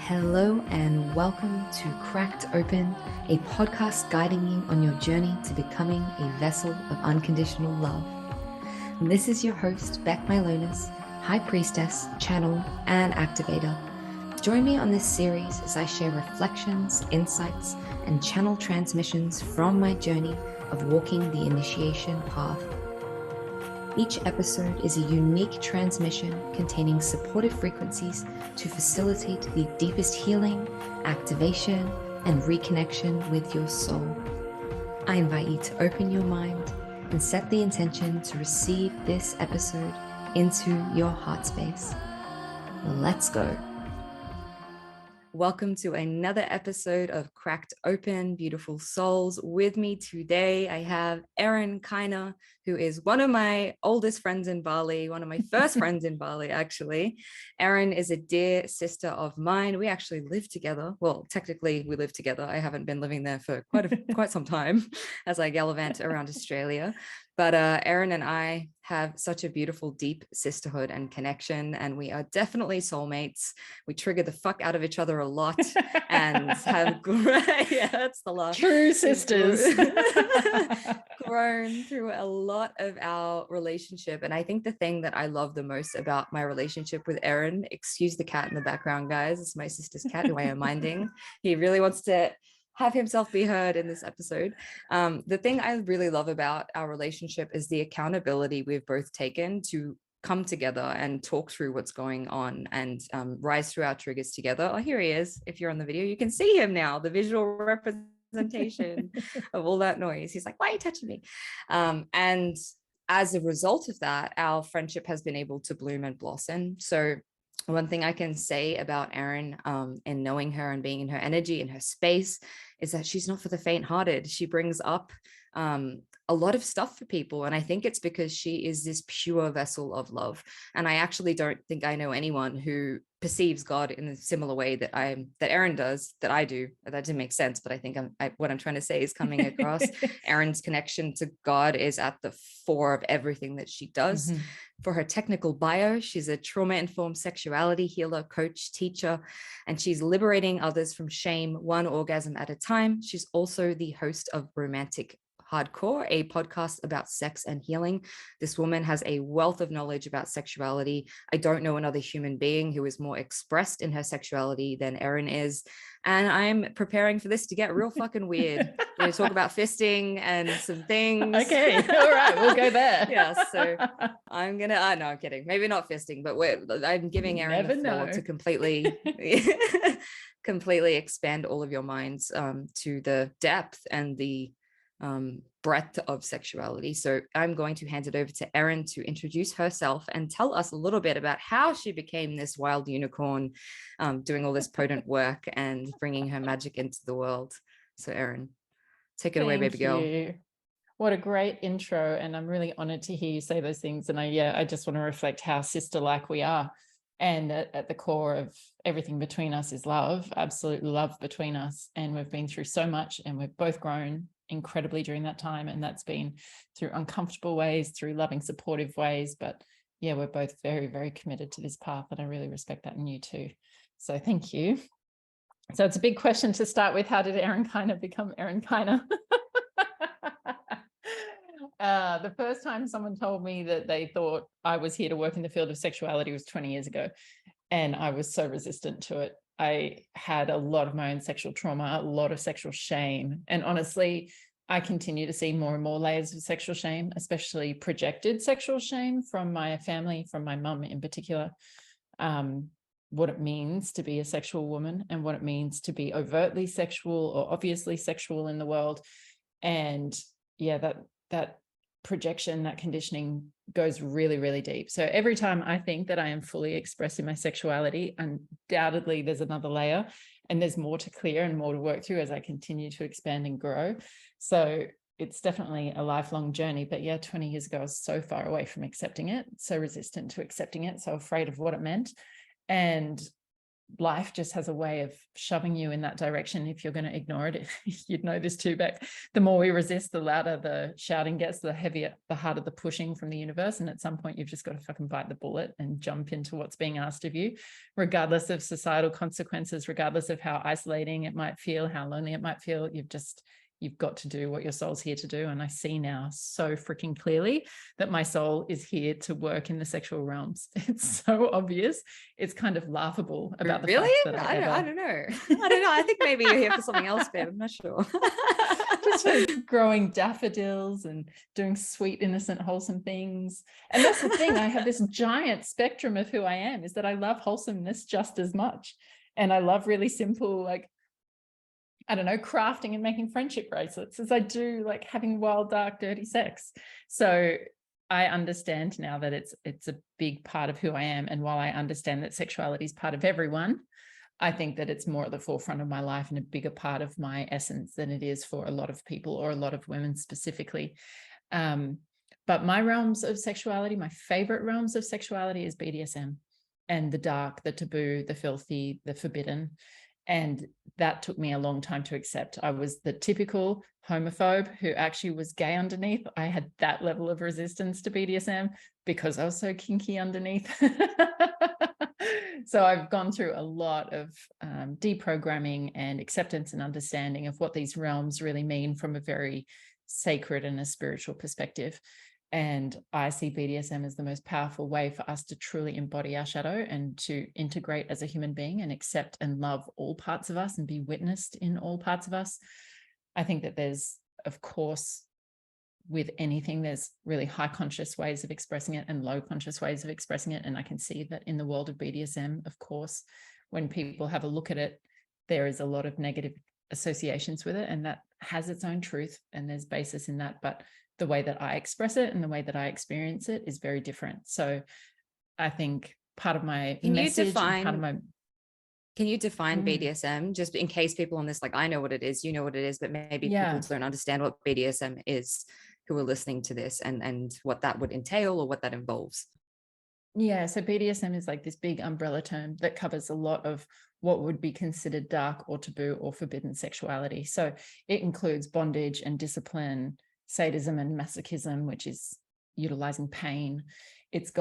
Hello and welcome to Cracked Open, a podcast guiding you on your journey to becoming a vessel of unconditional love. And this is your host, Beck Milonis, High Priestess, Channel, and Activator. Join me on this series as I share reflections, insights, and channel transmissions from my journey of walking the initiation path. Each episode is a unique transmission containing supportive frequencies to facilitate the deepest healing, activation, and reconnection with your soul. I invite you to open your mind and set the intention to receive this episode into your heart space. Let's go. Welcome to another episode of Cracked Open, Beautiful Souls. With me today, I have Erin Kyna, who is one of my oldest friends in Bali, one of my first friends in Bali, actually. Erin is a dear sister of mine. We actually live together. Well, technically, we live together. I haven't been living there for quite some time as I gallivant around Australia. But Erin and I have such a beautiful, deep sisterhood and connection, and we are definitely soulmates. We trigger the fuck out of each other a lot and have great, yeah, that's the last. True sisters. Grown through a lot of our relationship. And I think the thing that I love the most about my relationship with Erin, excuse the cat in the background, guys, it's my sister's cat who I am minding. He really wants to have himself be heard in this episode. The thing I really love about our relationship is the accountability we've both taken to come together and talk through what's going on and rise through our triggers together. Oh, here he is. If you're on the video, you can see him now, the visual representation of all that noise. He's like, why are you touching me? And as a result of that, our friendship has been able to bloom and blossom. So one thing I can say about Erin and knowing her and being in her energy and her space is that she's not for the faint-hearted. She brings up a lot of stuff for people. And I think it's because she is this pure vessel of love. And I actually don't think I know anyone who perceives God in a similar way that Erin does, that I do. That didn't make sense, but I think what I'm trying to say is coming across. Erin's connection to God is at the fore of everything that she does. Mm-hmm. For her technical bio, she's a trauma-informed sexuality healer, coach, teacher, and she's liberating others from shame, one orgasm at a time. She's also the host of Romantic Hardcore, a podcast about sex and healing. This woman has a wealth of knowledge about sexuality. I don't know another human being who is more expressed in her sexuality than Erin is. And I'm preparing for this to get real fucking weird. We're going to talk about fisting and some things. Okay, all right, we'll go there. Yeah, so I'm going to, no, I'm kidding. Maybe not fisting, but I'm giving Erin the floor to completely expand all of your minds to the depth and the breadth of sexuality. So I'm going to hand it over to Erin to introduce herself and tell us a little bit about how she became this wild unicorn, doing all this potent work and bringing her magic into the world. So Erin, take it away, baby girl. What a great intro. And I'm really honored to hear you say those things. And I just want to reflect how sister-like we are. And at the core of everything between us is love, absolute love between us. And we've been through so much and we've both grown incredibly during that time. And that's been through uncomfortable ways, through loving, supportive ways. But yeah, we're both very, very committed to this path. And I really respect that in you too. So thank you. So it's a big question to start with. How did Erin Kyna become Erin Kyna? The first time someone told me that they thought I was here to work in the field of sexuality was 20 years ago. And I was so resistant to it. I had a lot of my own sexual trauma, a lot of sexual shame. And honestly, I continue to see more and more layers of sexual shame, especially projected sexual shame from my family, from my mum in particular. What it means to be a sexual woman and what it means to be overtly sexual or obviously sexual in the world. And yeah, that projection, that conditioning goes really, really deep. So every time I think that I am fully expressing my sexuality, undoubtedly there's another layer and there's more to clear and more to work through as I continue to expand and grow. So it's definitely a lifelong journey. But yeah, 20 years ago, I was so far away from accepting it, so resistant to accepting it, so afraid of what it meant. And life just has a way of shoving you in that direction if you're going to ignore it. You'd know this too, Beck. The more we resist, the louder the shouting gets, the heavier, the harder the pushing from the universe. And at some point, you've just got to fucking bite the bullet and jump into what's being asked of you, regardless of societal consequences, regardless of how isolating it might feel, how lonely it might feel. You've got to do what your soul's here to do. And I see now so freaking clearly that my soul is here to work in the sexual realms. It's so obvious. It's kind of laughable about the really fact that I don't know. I think maybe you're here for something else, babe. I'm not sure. Just for growing daffodils and doing sweet, innocent, wholesome things. And that's the thing, I have this giant spectrum of who I am, is that I love wholesomeness just as much. And I love really simple, like, I don't know, crafting and making friendship bracelets as I do like having wild, dark, dirty sex. So I understand now that it's a big part of who I am. And while I understand that sexuality is part of everyone, I think that it's more at the forefront of my life and a bigger part of my essence than it is for a lot of people, or a lot of women specifically. But my realms of sexuality, my favorite realms of sexuality, is BDSM and the dark, the taboo, the filthy, the forbidden. And that took me a long time to accept. I was the typical homophobe who actually was gay underneath. I had that level of resistance to BDSM because I was so kinky underneath. So I've gone through a lot of deprogramming and acceptance and understanding of what these realms really mean from a very sacred and a spiritual perspective. And I see BDSM as the most powerful way for us to truly embody our shadow and to integrate as a human being and accept and love all parts of us and be witnessed in all parts of us. I think that there's, of course, with anything, there's really high conscious ways of expressing it and low conscious ways of expressing it. And I can see that in the world of BDSM, of course, when people have a look at it, there is a lot of negative associations with it, and that has its own truth and there's basis in that. But the way that I express it and the way that I experience it is very different. So I think part of my message, can you define BDSM, just in case people on this, like, I know what it is, you know what it is, but maybe people don't understand what BDSM is, who are listening to this, and what that would entail or what that involves? Yeah, so BDSM is like this big umbrella term that covers a lot of what would be considered dark or taboo or forbidden sexuality. So it includes bondage and discipline, sadism and masochism, which is utilizing pain. It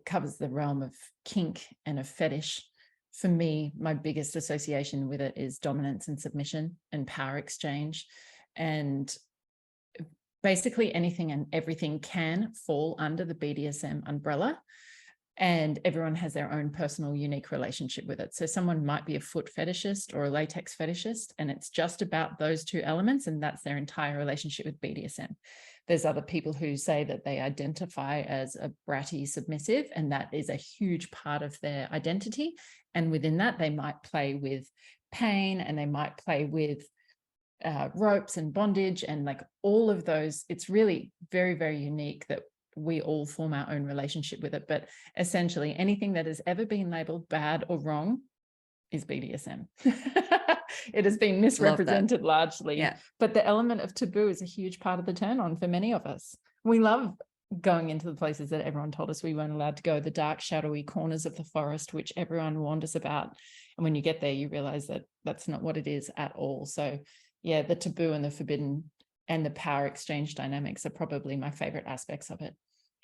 covers the realm of kink and of fetish. For me, my biggest association with it is dominance and submission and power exchange. And basically anything and everything can fall under the BDSM umbrella, and everyone has their own personal unique relationship with it. So someone might be a foot fetishist or a latex fetishist, and it's just about those two elements, and that's their entire relationship with BDSM. There's other people who say that they identify as a bratty submissive, and that is a huge part of their identity. And within that, they might play with pain, and they might play with ropes and bondage and like all of those. It's really very, very unique that we all form our own relationship with it. But essentially anything that has ever been labeled bad or wrong is BDSM. It has been misrepresented largely, but the element of taboo is a huge part of the turn on for many of us. We love going into the places that everyone told us we weren't allowed to go, the dark, shadowy corners of the forest, which everyone warned us about. And when you get there, you realize that that's not what it is at all. So yeah, the taboo and the forbidden and the power exchange dynamics are probably my favorite aspects of it.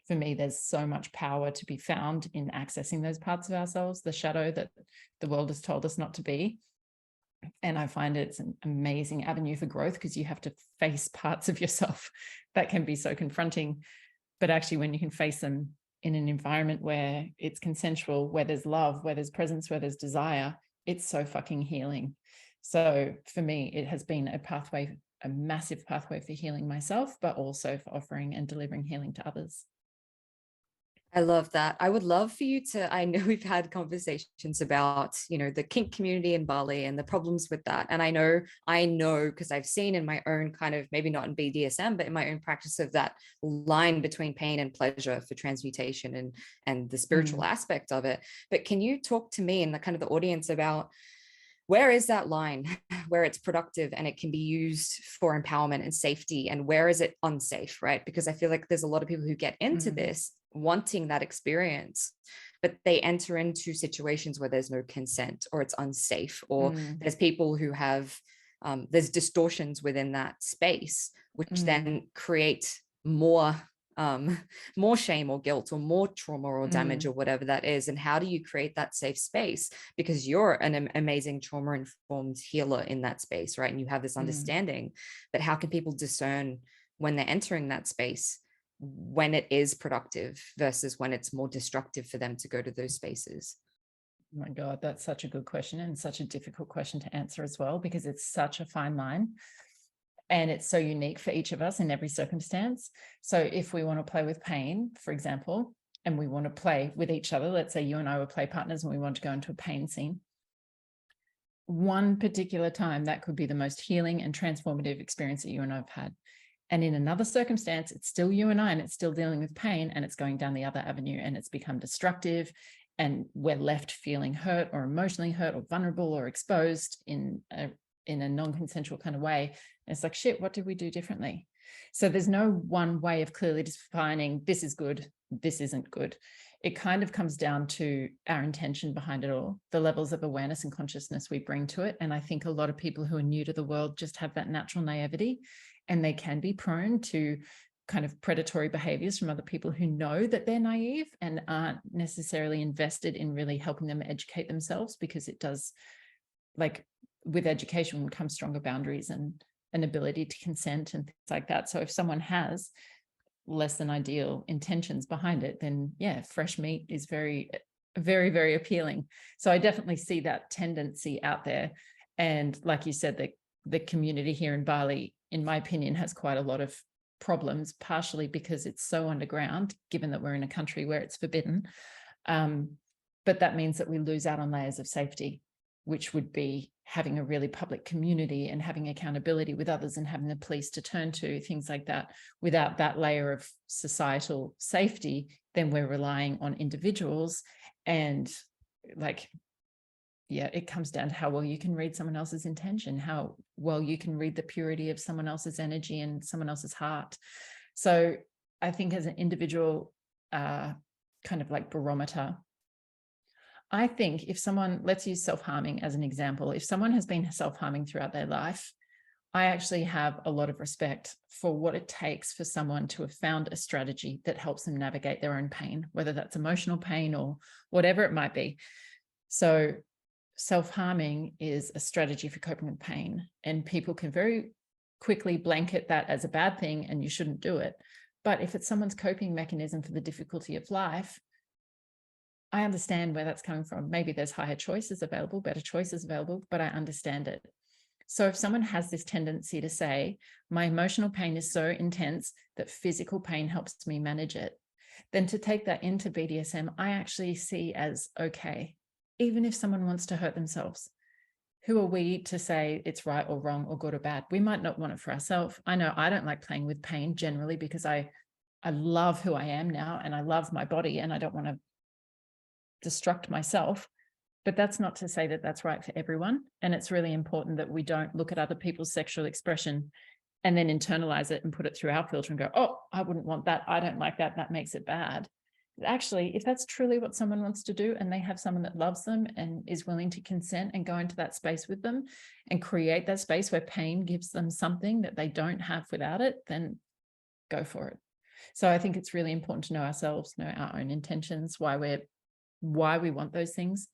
For me, there's so much power to be found in accessing those parts of ourselves, the shadow that the world has told us not to be. And I find it's an amazing avenue for growth, because you have to face parts of yourself that can be so confronting. But actually, when you can face them in an environment where it's consensual, where there's love, where there's presence, where there's desire, it's so fucking healing. So for me, it has been a pathway, a massive pathway for healing myself, but also for offering and delivering healing to others. I love that. I would love for you to, I know we've had conversations about, the kink community in Bali and the problems with that. And I know, because I've seen in my own kind of, maybe not in BDSM, but in my own practice of that line between pain and pleasure for transmutation and the spiritual aspect of it. But can you talk to me and the kind of the audience about, where is that line where it's productive and it can be used for empowerment and safety, and where is it unsafe, right? Because I feel like there's a lot of people who get into this wanting that experience, but they enter into situations where there's no consent, or it's unsafe, or there's people who have there's distortions within that space, which then create more more shame or guilt or more trauma or damage or whatever that is. And how do you create that safe space? Because you're an amazing trauma informed healer in that space, right? And you have this understanding, but how can people discern when they're entering that space, when it is productive versus when it's more destructive for them to go to those spaces? Oh my God, that's such a good question, and such a difficult question to answer as well, because it's such a fine line. And it's so unique for each of us in every circumstance. So if we want to play with pain, for example, and we want to play with each other, let's say you and I were play partners and we want to go into a pain scene. One particular time, that could be the most healing and transformative experience that you and I have had. And in another circumstance, it's still you and I, and it's still dealing with pain, and it's going down the other avenue, and it's become destructive, and we're left feeling hurt or emotionally hurt or vulnerable or exposed in a non-consensual kind of way. And it's like, shit, what did we do differently? So there's no one way of clearly defining this is good, this isn't good. It kind of comes down to our intention behind it all, the levels of awareness and consciousness we bring to it. And I think a lot of people who are new to the world just have that natural naivety, and they can be prone to kind of predatory behaviors from other people who know that they're naive and aren't necessarily invested in really helping them educate themselves, because it does, like with education comes stronger boundaries and an ability to consent and things like that. So if someone has less than ideal intentions behind it, then yeah, fresh meat is very, very, very appealing. So I definitely see that tendency out there. And like you said, the community here in Bali, in my opinion, has quite a lot of problems, partially because it's so underground, given that we're in a country where it's forbidden. But that means that we lose out on layers of safety, which would be having a really public community and having accountability with others and having the police to turn to, things like that. Without that layer of societal safety, then we're relying on individuals. And like, yeah, it comes down to how well you can read someone else's intention, how well you can read the purity of someone else's energy and someone else's heart. So I think as an individual kind of like barometer, I think if someone, let's use self-harming as an example, if someone has been self-harming throughout their life, I actually have a lot of respect for what it takes for someone to have found a strategy that helps them navigate their own pain, whether that's emotional pain or whatever it might be. So self-harming is a strategy for coping with pain, and people can very quickly blanket that as a bad thing and you shouldn't do it. But if it's someone's coping mechanism for the difficulty of life, I understand where that's coming from. Maybe there's higher choices available, better choices available, but I understand it. So if someone has this tendency to say, my emotional pain is so intense that physical pain helps me manage it, then to take that into BDSM, I actually see as okay, even if someone wants to hurt themselves. Who are we to say it's right or wrong or good or bad? We might not want it for ourselves. I know I don't like playing with pain generally, because I love who I am now and I love my body and I don't want to destruct myself. But that's not to say that that's right for everyone. And it's really important that we don't look at other people's sexual expression and then internalize it and put it through our filter and go, oh, I wouldn't want that. I don't like that. That makes it bad. Actually, if that's truly what someone wants to do and they have someone that loves them and is willing to consent and go into that space with them and create that space where pain gives them something that they don't have without it, then go for it. So I think it's really important to know ourselves, know our own intentions, why we want those things.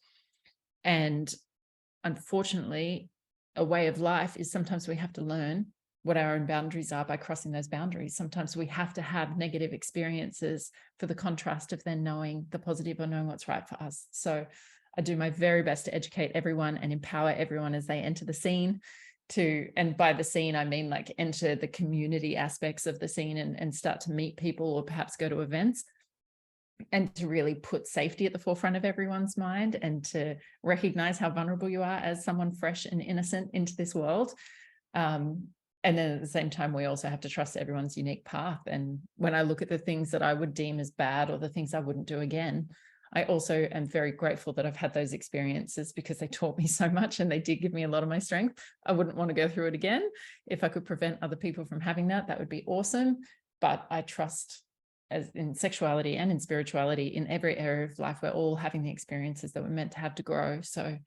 And unfortunately, a way of life is sometimes we have to learn what our own boundaries are by crossing those boundaries. Sometimes we have to have negative experiences for the contrast of then knowing the positive or knowing what's right for us. So I do my very best to educate everyone and empower everyone as they enter the scene and by the scene, I mean like enter the community aspects of the scene and start to meet people or perhaps go to events, and to really put safety at the forefront of everyone's mind and to recognize how vulnerable you are as someone fresh and innocent into this world. And then at the same time, we also have to trust everyone's unique path. And when I look at the things that I would deem as bad or the things I wouldn't do again, I also am very grateful that I've had those experiences, because they taught me so much and they did give me a lot of my strength. I wouldn't want to go through it again. If I could prevent other people from having that, that would be awesome. But I trust as in sexuality and in spirituality, in every area of life, we're all having the experiences that we're meant to have to grow. So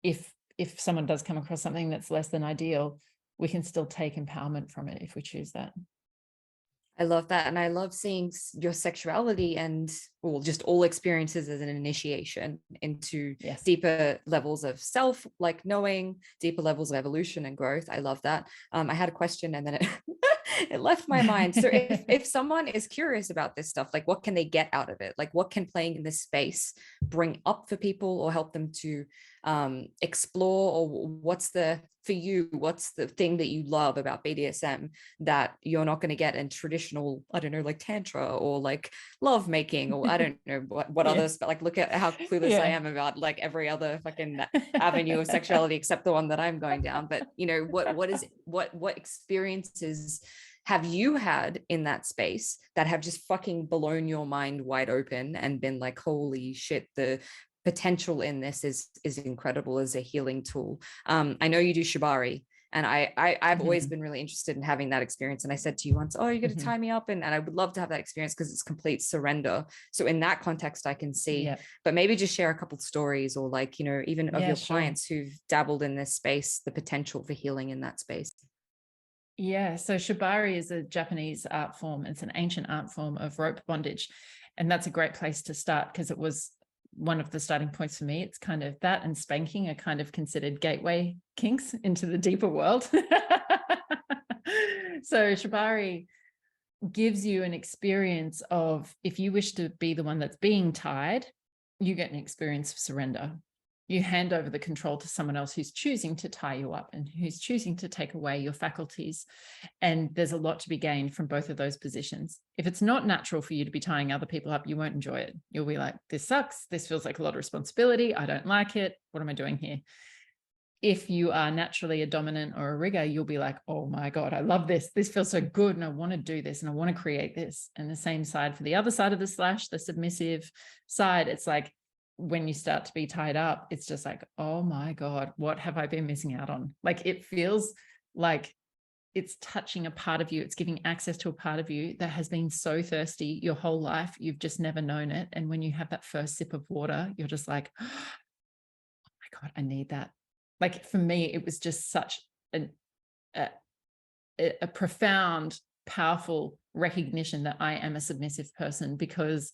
if someone does come across something that's less than ideal, we can still take empowerment from it if we choose that. I love that. And I love seeing your sexuality and well, just all experiences as an initiation into deeper levels of self, like knowing, deeper levels of evolution and growth. I love that. I had a question and then it, it left my mind. So if someone is curious about this stuff, like what can they get out of it? Like what can playing in this space bring up for people or help them to explore? Or what's the thing that you love about BDSM that you're not going to get in traditional, I don't know, like tantra or like love making, or I don't know what others, but like look at how clueless I am about like every other fucking avenue of sexuality except the one that I'm going down. But you know, what experiences have you had in that space that have just fucking blown your mind wide open and been like, holy shit, the potential in this is incredible as a healing tool. I know you do shibari, and I've always been really interested in having that experience. And I said to you once, oh, you're going to tie me up, and I would love to have that experience because it's complete surrender. So in that context, I can see, but maybe just share a couple of stories or like, you know, even of your clients who've dabbled in this space, the potential for healing in that space. Yeah, so shibari is a Japanese art form. It's an ancient art form of rope bondage. And that's a great place to start because it was one of the starting points for me. It's kind of that, and spanking are kind of considered gateway kinks into the deeper world. So shibari gives you an experience of, if you wish to be the one that's being tied, you get an experience of surrender. You hand over the control to someone else who's choosing to tie you up and who's choosing to take away your faculties. And there's a lot to be gained from both of those positions. If it's not natural for you to be tying other people up, you won't enjoy it. You'll be like, this sucks. This feels like a lot of responsibility. I don't like it. What am I doing here? If you are naturally a dominant or a rigger, you'll be like, oh my God, I love this. This feels so good. And I want to do this and I want to create this. And the same side for the other side of the slash, the submissive side, it's like, when you start to be tied up, it's just like, oh my God, what have I been missing out on? Like, it feels like it's touching a part of you. It's giving access to a part of you that has been so thirsty your whole life. You've just never known it. And when you have that first sip of water, you're just like, oh my God, I need that. Like for me, it was just such a profound, powerful recognition that I am a submissive person, because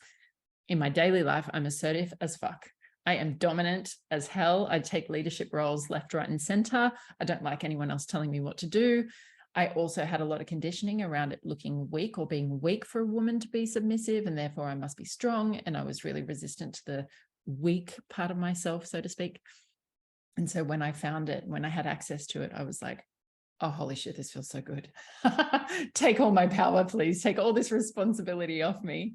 in my daily life, I'm assertive as fuck. I am dominant as hell. I take leadership roles left, right, and center. I don't like anyone else telling me what to do. I also had a lot of conditioning around it looking weak or being weak for a woman to be submissive, and therefore I must be strong. And I was really resistant to the weak part of myself, so to speak. And so when I found it, when I had access to it, I was like, oh, holy shit, this feels so good. Take all my power, please. Take all this responsibility off me.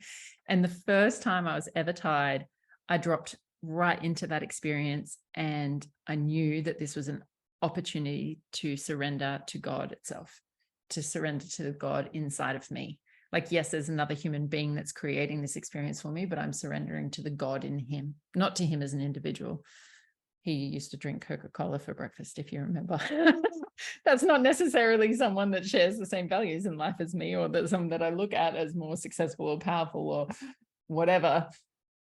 And the first time I was ever tied, I dropped right into that experience. And I knew that this was an opportunity to surrender to God itself, to surrender to the God inside of me. Like, yes, there's another human being that's creating this experience for me, but I'm surrendering to the God in him, not to him as an individual. He used to drink Coca-Cola for breakfast, if you remember. That's not necessarily someone that shares the same values in life as me, or that someone that I look at as more successful or powerful or whatever.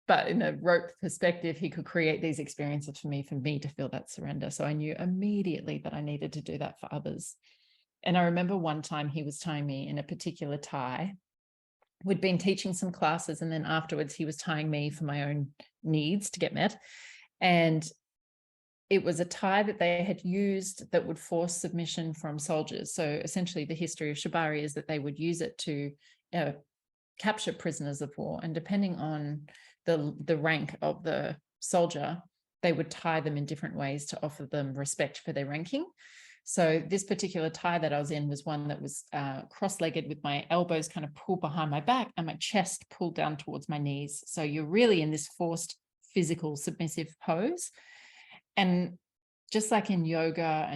But in a rope perspective, he could create these experiences for me to feel that surrender. So I knew immediately that I needed to do that for others. And I remember one time he was tying me in a particular tie. We'd been teaching some classes, and then afterwards he was tying me for my own needs to get met. And it was a tie that they had used that would force submission from soldiers. So essentially the history of shibari is that they would use it to capture prisoners of war. And depending on the rank of the soldier, they would tie them in different ways to offer them respect for their ranking. So this particular tie that I was in was one that was cross-legged, with my elbows kind of pulled behind my back and my chest pulled down towards my knees. So you're really in this forced physical submissive pose. And just like in yoga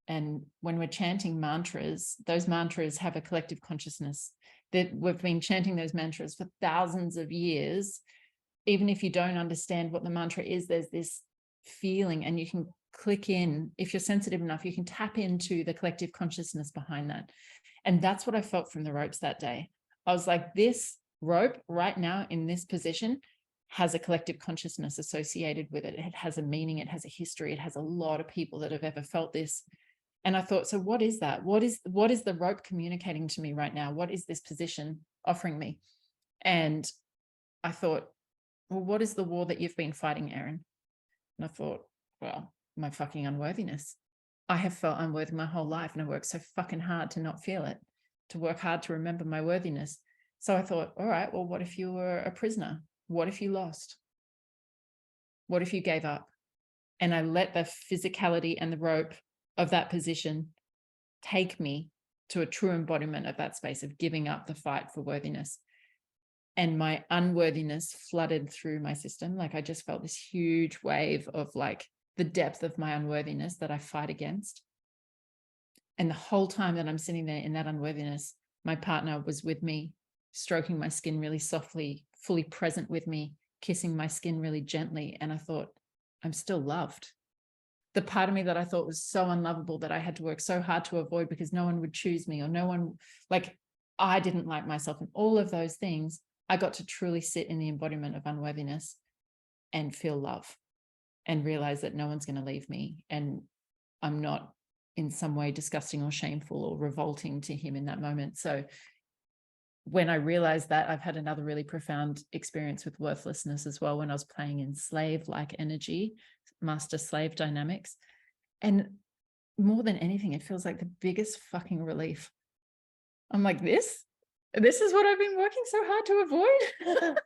and when we're chanting mantras, those mantras have a collective consciousness that we've been chanting those mantras for thousands of years. Even if you don't understand what the mantra is, there's this feeling, and you can click in. If you're sensitive enough, you can tap into the collective consciousness behind that. And that's what I felt from the ropes that day. I was like, this rope right now in this position has a collective consciousness associated with it. It has a meaning, it has a history, it has a lot of people that have ever felt this. And I thought, so what is that? What is the rope communicating to me right now? What is this position offering me? And I thought, well, what is the war that you've been fighting, Erin? And I thought, well, my fucking unworthiness. I have felt unworthy my whole life, and I worked so fucking hard to not feel it, to work hard to remember my worthiness. So I thought, all right, well, what if you were a prisoner? What if you lost? What if you gave up? And I let the physicality and the rope of that position take me to a true embodiment of that space of giving up the fight for worthiness. And my unworthiness flooded through my system. Like I just felt this huge wave of like the depth of my unworthiness that I fight against. And the whole time that I'm sitting there in that unworthiness, my partner was with me, stroking my skin really softly, fully present with me, kissing my skin really gently. And I thought, I'm still loved. The part of me that I thought was so unlovable that I had to work so hard to avoid because no one would choose me, or no one, like I didn't like myself, and all of those things, I got to truly sit in the embodiment of unworthiness and feel love and realize that no one's going to leave me, and I'm not in some way disgusting or shameful or revolting to him in that moment. So when I realized that, I've had another really profound experience with worthlessness as well, when I was playing in slave-like energy, master-slave dynamics. And more than anything, it feels like the biggest fucking relief. I'm like, this is what I've been working so hard to avoid.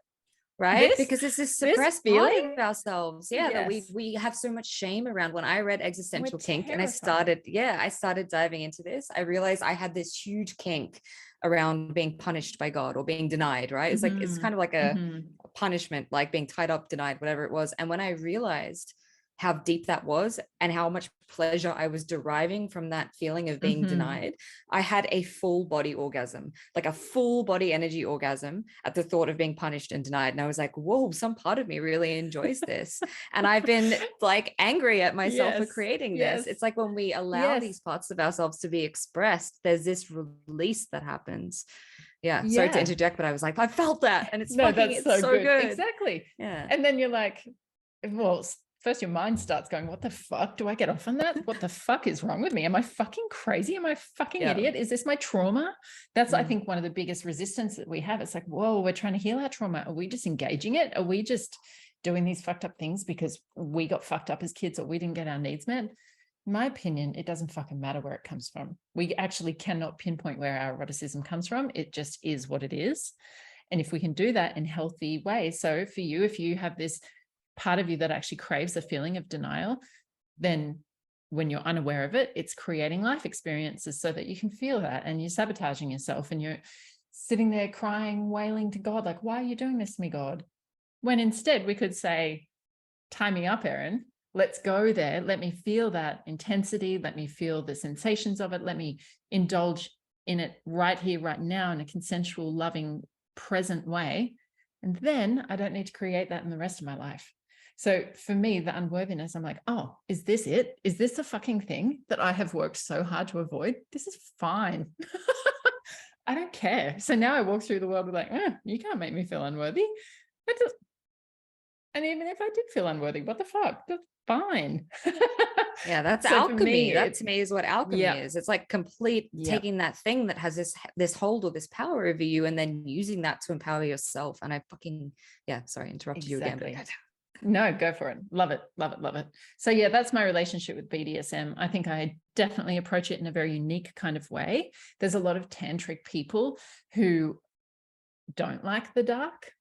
Right? Because it's this suppressed part feeling of ourselves. Yeah. That Yes. we have so much shame around. When I read Existential We're Kink and I terrified. started diving into this, I realized I had this huge kink around being punished by God or being denied, right? It's like, it's kind of like a punishment, like being tied up, denied, whatever it was. And when I realized how deep that was and how much pleasure I was deriving from that feeling of being denied, I had a full body orgasm, like a full body energy orgasm at the thought of being punished and denied. And I was like, whoa, some part of me really enjoys this. And I've been like angry at myself for creating this. It's like when we allow these parts of ourselves to be expressed, there's this release that happens. Yeah. Sorry to interject, but I was like, I felt that. And it's so good. Exactly. Yeah. And then you're like, well, first your mind starts going, what the fuck? Do I get off on that? What the fuck is wrong with me? Am I fucking crazy? Am I fucking idiot? Is this my trauma? That's, I think, one of the biggest resistance that we have. It's like, whoa, we're trying to heal our trauma. Are we just engaging it? Are we just doing these fucked up things because we got fucked up as kids or we didn't get our needs met? In my opinion, it doesn't fucking matter where it comes from. We actually cannot pinpoint where our eroticism comes from. It just is what it is. And if we can do that in healthy ways. So for you, if you have this part of you that actually craves a feeling of denial, then when you're unaware of it, it's creating life experiences so that you can feel that, and you're sabotaging yourself and you're sitting there crying, wailing to God, like, why are you doing this to me, God? When instead we could say, tie me up, Erin, let's go there. Let me feel that intensity. Let me feel the sensations of it. Let me indulge in it right here, right now, in a consensual, loving, present way. And then I don't need to create that in the rest of my life. So for me, the unworthiness, I'm like, oh, is this it? Is this the fucking thing that I have worked so hard to avoid? This is fine. I don't care. So now I walk through the world with like, you can't make me feel unworthy. And even if I did feel unworthy, what the fuck? That's fine. Yeah, that's So alchemy. me, that to me is what alchemy is. It's like complete taking that thing that has this hold or this power over you, and then using that to empower yourself. And I fucking, sorry, interrupted you again. But no, go for it. Love it. Love it. Love it. So yeah, that's my relationship with BDSM. I think I definitely approach it in a very unique kind of way. There's a lot of tantric people who don't like the dark,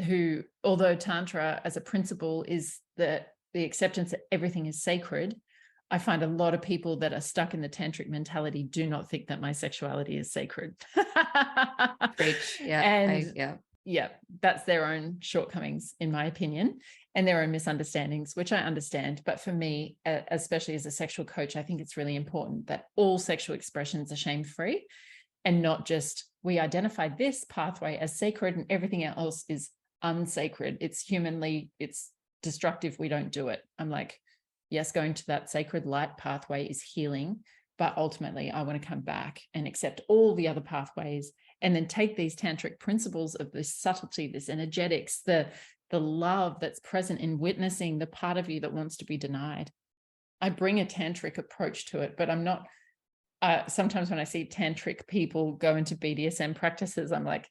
who, although Tantra as a principle is the acceptance that everything is sacred, I find a lot of people that are stuck in the tantric mentality do not think that my sexuality is sacred. Preach. Yeah, that's their own shortcomings, in my opinion, and their own misunderstandings, which I understand. But for me, especially as a sexual coach, I think it's really important that all sexual expressions are shame-free, and not just we identify this pathway as sacred and everything else is unsacred. It's humanly, it's destructive. We don't do it. I'm like, yes, going to that sacred light pathway is healing, but ultimately I want to come back and accept all the other pathways and then take these tantric principles of this subtlety, this energetics, the love that's present in witnessing the part of you that wants to be denied. I bring a tantric approach to it, but I'm not, sometimes when I see tantric people go into BDSM practices, I'm like,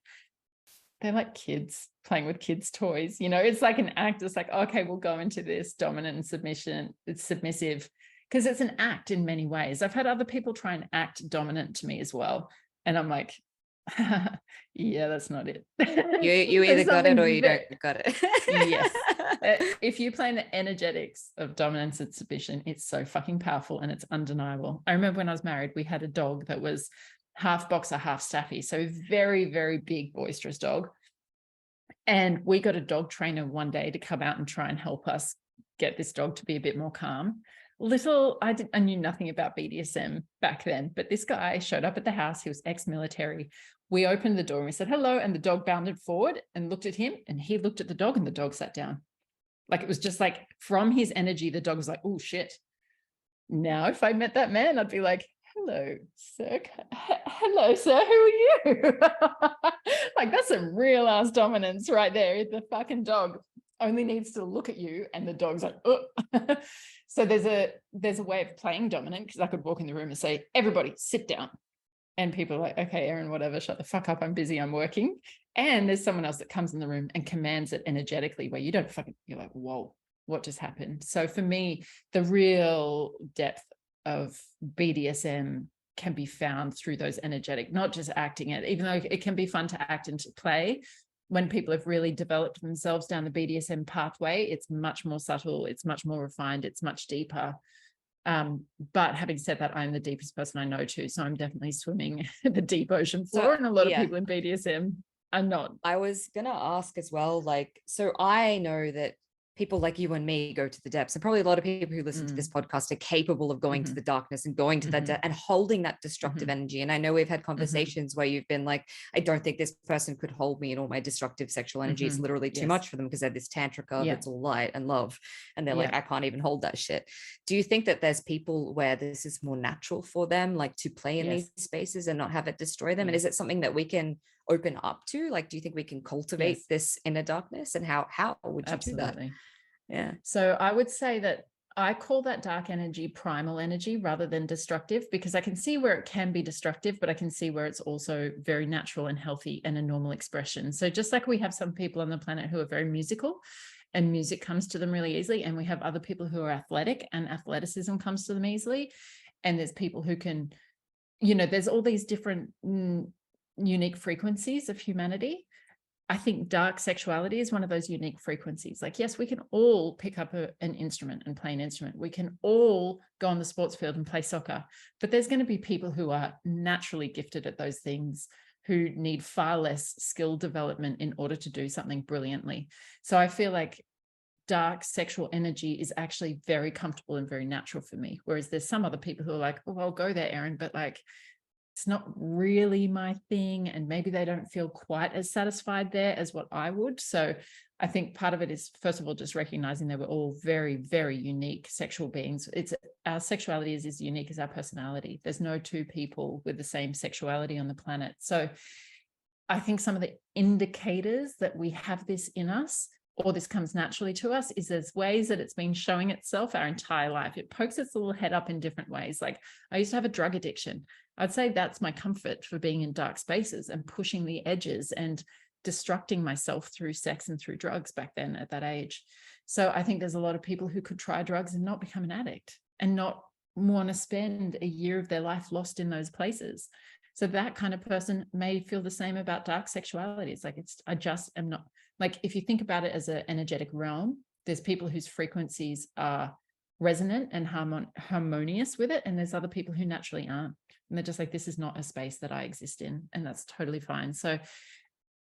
they're like kids playing with kids' toys. You know, it's like an act. It's like, okay, we'll go into this dominant and submission. It's submissive because it's an act in many ways. I've had other people try and act dominant to me as well. And I'm like, yeah, that's not it. You either got it or you don't got it. Yes. If you play in the energetics of dominance and submission, it's so fucking powerful and it's undeniable. I remember when I was married, we had a dog that was half boxer, half staffy. So very, very big, boisterous dog. And we got a dog trainer one day to come out and try and help us get this dog to be a bit more calm. I knew nothing about BDSM back then, but this guy showed up at the house. He was ex-military. We opened the door and we said, hello. And the dog bounded forward and looked at him, and he looked at the dog and the dog sat down. Like, it was just like from his energy, the dog was like, oh shit. Now, if I met that man, I'd be like, hello, sir. Hello, sir. Who are you? Like, that's some real ass dominance right there. The fucking dog only needs to look at you and the dog's like, oh. So there's a way of playing dominant, because I could walk in the room and say, everybody sit down. And people are like, okay, Erin, whatever, shut the fuck up. I'm busy. I'm working. And there's someone else that comes in the room and commands it energetically, where you don't fucking, you're like, whoa, what just happened? So for me, the real depth of BDSM can be found through those energetic, not just acting it, even though it can be fun to act and to play. When people have really developed themselves down the BDSM pathway, it's much more subtle, it's much more refined, it's much deeper. But having said that, I'm the deepest person I know too. So I'm definitely swimming the deep ocean floor. And a lot of people in BDSM are not. I was going to ask as well, like, so I know that people like you and me go to the depths, and probably a lot of people who listen to this podcast are capable of going to the darkness and going to that depth and holding that destructive energy. And I know we've had conversations where you've been like, I don't think this person could hold me in all my destructive sexual energy. It's literally too much for them, because they're this tantrika that's all light and love. And they're like, I can't even hold that shit. Do you think that there's people where this is more natural for them, like to play in these spaces and not have it destroy them? And is it something that we can open up to? Like, do you think we can cultivate this inner darkness, and how would you do that? Yeah. So I would say that I call that dark energy primal energy rather than destructive, because I can see where it can be destructive, but I can see where it's also very natural and healthy and a normal expression. So just like we have some people on the planet who are very musical and music comes to them really easily, and we have other people who are athletic and athleticism comes to them easily. And there's people who can, you know, there's all these different unique frequencies of humanity. I think dark sexuality is one of those unique frequencies. Like, yes, we can all pick up an instrument and play an instrument. We can all go on the sports field and play soccer, but there's going to be people who are naturally gifted at those things, who need far less skill development in order to do something brilliantly. So I feel like dark sexual energy is actually very comfortable and very natural for me. Whereas there's some other people who are like, oh, I'll go there, Erin, but like, it's not really my thing. And maybe they don't feel quite as satisfied there as what I would. So I think part of it is, first of all, just recognizing that we're all very, very unique sexual beings. Our sexuality is as unique as our personality. There's no two people with the same sexuality on the planet. So I think some of the indicators that we have this in us, or this comes naturally to us, is there's ways that it's been showing itself our entire life. It pokes its little head up in different ways. Like, I used to have a drug addiction. I'd say that's my comfort for being in dark spaces and pushing the edges and destructing myself through sex and through drugs back then at that age. So I think there's a lot of people who could try drugs and not become an addict and not want to spend a year of their life lost in those places. So that kind of person may feel the same about dark sexuality. It's like, I just am not, like, if you think about it as an energetic realm, there's people whose frequencies are resonant and harmonious with it. And there's other people who naturally aren't. And they're just like, this is not a space that I exist in. And that's totally fine. So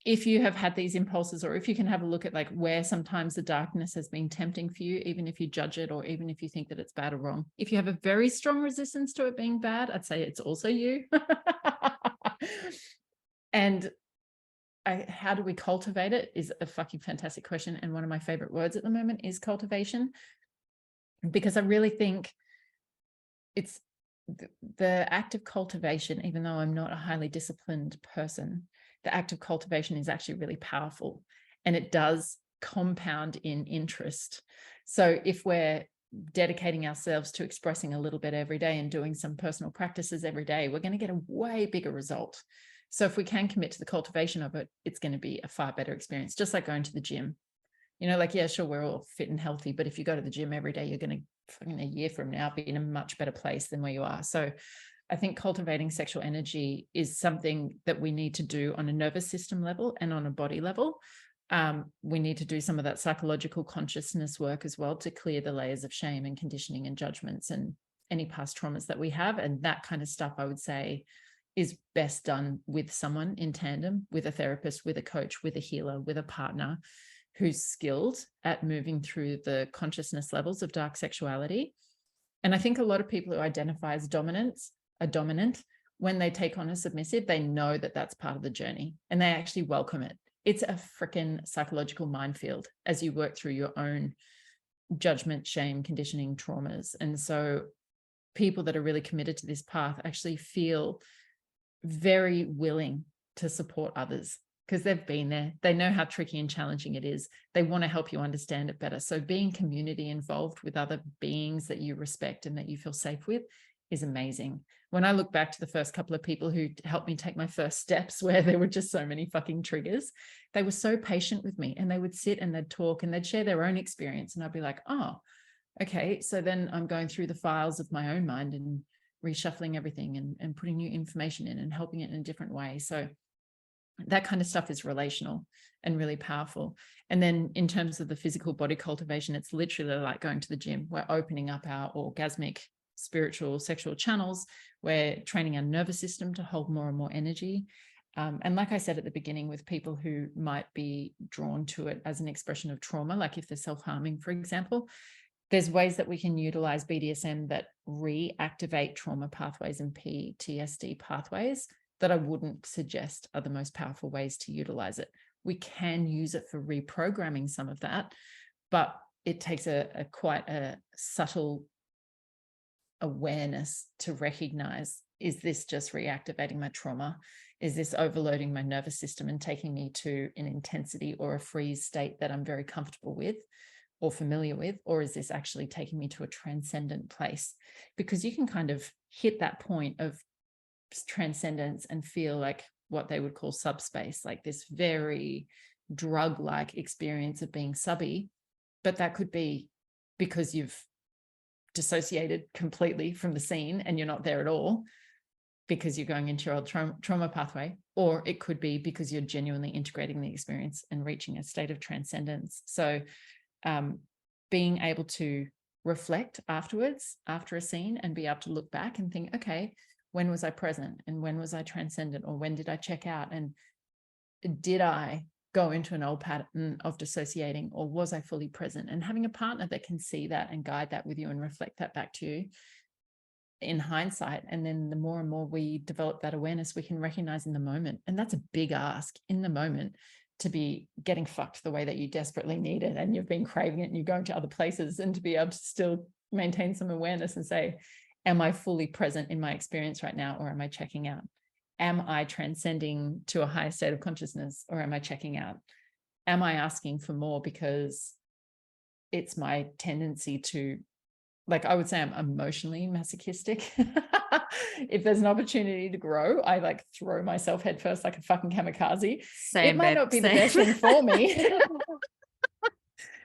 if you have had these impulses, or if you can have a look at like where sometimes the darkness has been tempting for you, even if you judge it, or even if you think that it's bad or wrong, if you have a very strong resistance to it being bad, I'd say it's also you. And how do we cultivate it is a fucking fantastic question. And one of my favorite words at the moment is cultivation, because I really think it's the act of cultivation, even though I'm not a highly disciplined person, the act of cultivation is actually really powerful, and it does compound in interest. So if we're dedicating ourselves to expressing a little bit every day and doing some personal practices every day, we're going to get a way bigger result. So if we can commit to the cultivation of it, it's going to be a far better experience. Just like going to the gym, you know, like, yeah, sure, we're all fit and healthy, but if you go to the gym every day, you're going to fucking a year from now be in a much better place than where you are. So I think cultivating sexual energy is something that we need to do on a nervous system level and on a body level. We need to do some of that psychological consciousness work as well to clear the layers of shame and conditioning and judgments and any past traumas that we have. And that kind of stuff, I would say, is best done with someone in tandem, with a therapist, with a coach, with a healer, with a partner who's skilled at moving through the consciousness levels of dark sexuality. And I think a lot of people who identify as dominant, when they take on a submissive, they know that that's part of the journey and they actually welcome it. It's a freaking psychological minefield as you work through your own judgment, shame, conditioning, traumas. And so people that are really committed to this path actually feel very willing to support others because they've been there. They know how tricky and challenging it is. They want to help you understand it better. So being community involved with other beings that you respect and that you feel safe with is amazing. When I look back to the first couple of people who helped me take my first steps, where there were just so many fucking triggers, they were so patient with me, and they would sit and they'd talk and they'd share their own experience. And I'd be like, oh, okay. So then I'm going through the files of my own mind and reshuffling everything and putting new information in and helping it in a different way. So that kind of stuff is relational and really powerful. And then in terms of the physical body cultivation, it's literally like going to the gym. We're opening up our orgasmic, spiritual, sexual channels. We're training our nervous system to hold more and more energy. And like I said at the beginning, with people who might be drawn to it as an expression of trauma, like if they're self-harming, for example, there's ways that we can utilize BDSM that reactivate trauma pathways and PTSD pathways that I wouldn't suggest are the most powerful ways to utilize it. We can use it for reprogramming some of that, but it takes a quite a subtle awareness to recognize, is this just reactivating my trauma? Is this overloading my nervous system and taking me to an intensity or a freeze state that I'm very comfortable with or familiar with? Or is this actually taking me to a transcendent place? Because you can kind of hit that point of transcendence and feel like what they would call subspace, like this very drug-like experience of being subby. But that could be because you've dissociated completely from the scene and you're not there at all because you're going into your old trauma pathway, or it could be because you're genuinely integrating the experience and reaching a state of transcendence. So being able to reflect afterwards, after a scene, and be able to look back and think, okay, when was I present and when was I transcendent, or when did I check out, and did I go into an old pattern of dissociating, or was I fully present? And having a partner that can see that and guide that with you and reflect that back to you in hindsight. And then the more and more we develop that awareness, we can recognize in the moment. And that's a big ask in the moment, to be getting fucked the way that you desperately need it and you've been craving it and you're going to other places, and to be able to still maintain some awareness and say, am I fully present in my experience right now, or am I checking out? Am I transcending to a higher state of consciousness, or am I checking out? Am I asking for more because it's my tendency to, like, I would say I'm emotionally masochistic. If there's an opportunity to grow, I like throw myself headfirst like a fucking kamikaze. Same, it might babe, not be same. the best thing for me.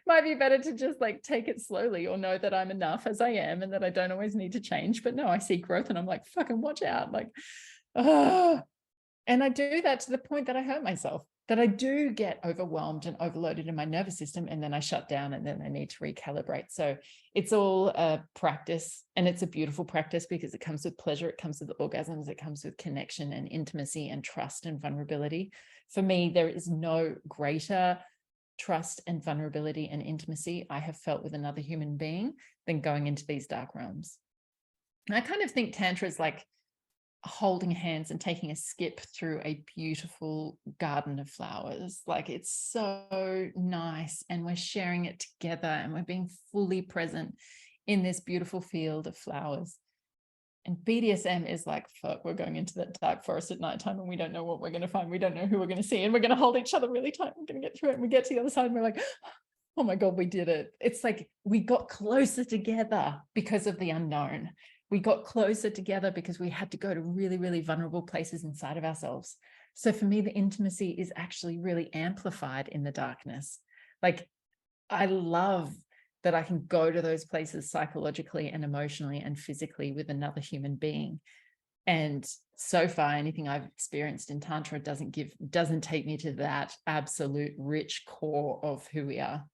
Might be better to just like take it slowly, or know that I'm enough as I am and that I don't always need to change. But no, I see growth and I'm like, fucking watch out. Like, and I do that to the point that I hurt myself, that I do get overwhelmed and overloaded in my nervous system, and then I shut down and then I need to recalibrate. So it's all a practice, and it's a beautiful practice because it comes with pleasure, it comes with orgasms, it comes with connection and intimacy and trust and vulnerability. For me, there is no greater trust and vulnerability and intimacy I have felt with another human being than going into these dark realms. And I kind of think Tantra is like holding hands and taking a skip through a beautiful garden of flowers. Like, it's so nice, and we're sharing it together and we're being fully present in this beautiful field of flowers. And BDSM is like, fuck, we're going into that dark forest at nighttime and we don't know what we're going to find. We don't know who we're going to see. And we're going to hold each other really tight. We're going to get through it. And we get to the other side and we're like, oh my God, we did it. It's like we got closer together because of the unknown. We got closer together because we had to go to really, really vulnerable places inside of ourselves. So for me, the intimacy is actually really amplified in the darkness. Like, I love that I can go to those places psychologically and emotionally and physically with another human being. And so far, anything I've experienced in Tantra doesn't take me to that absolute rich core of who we are.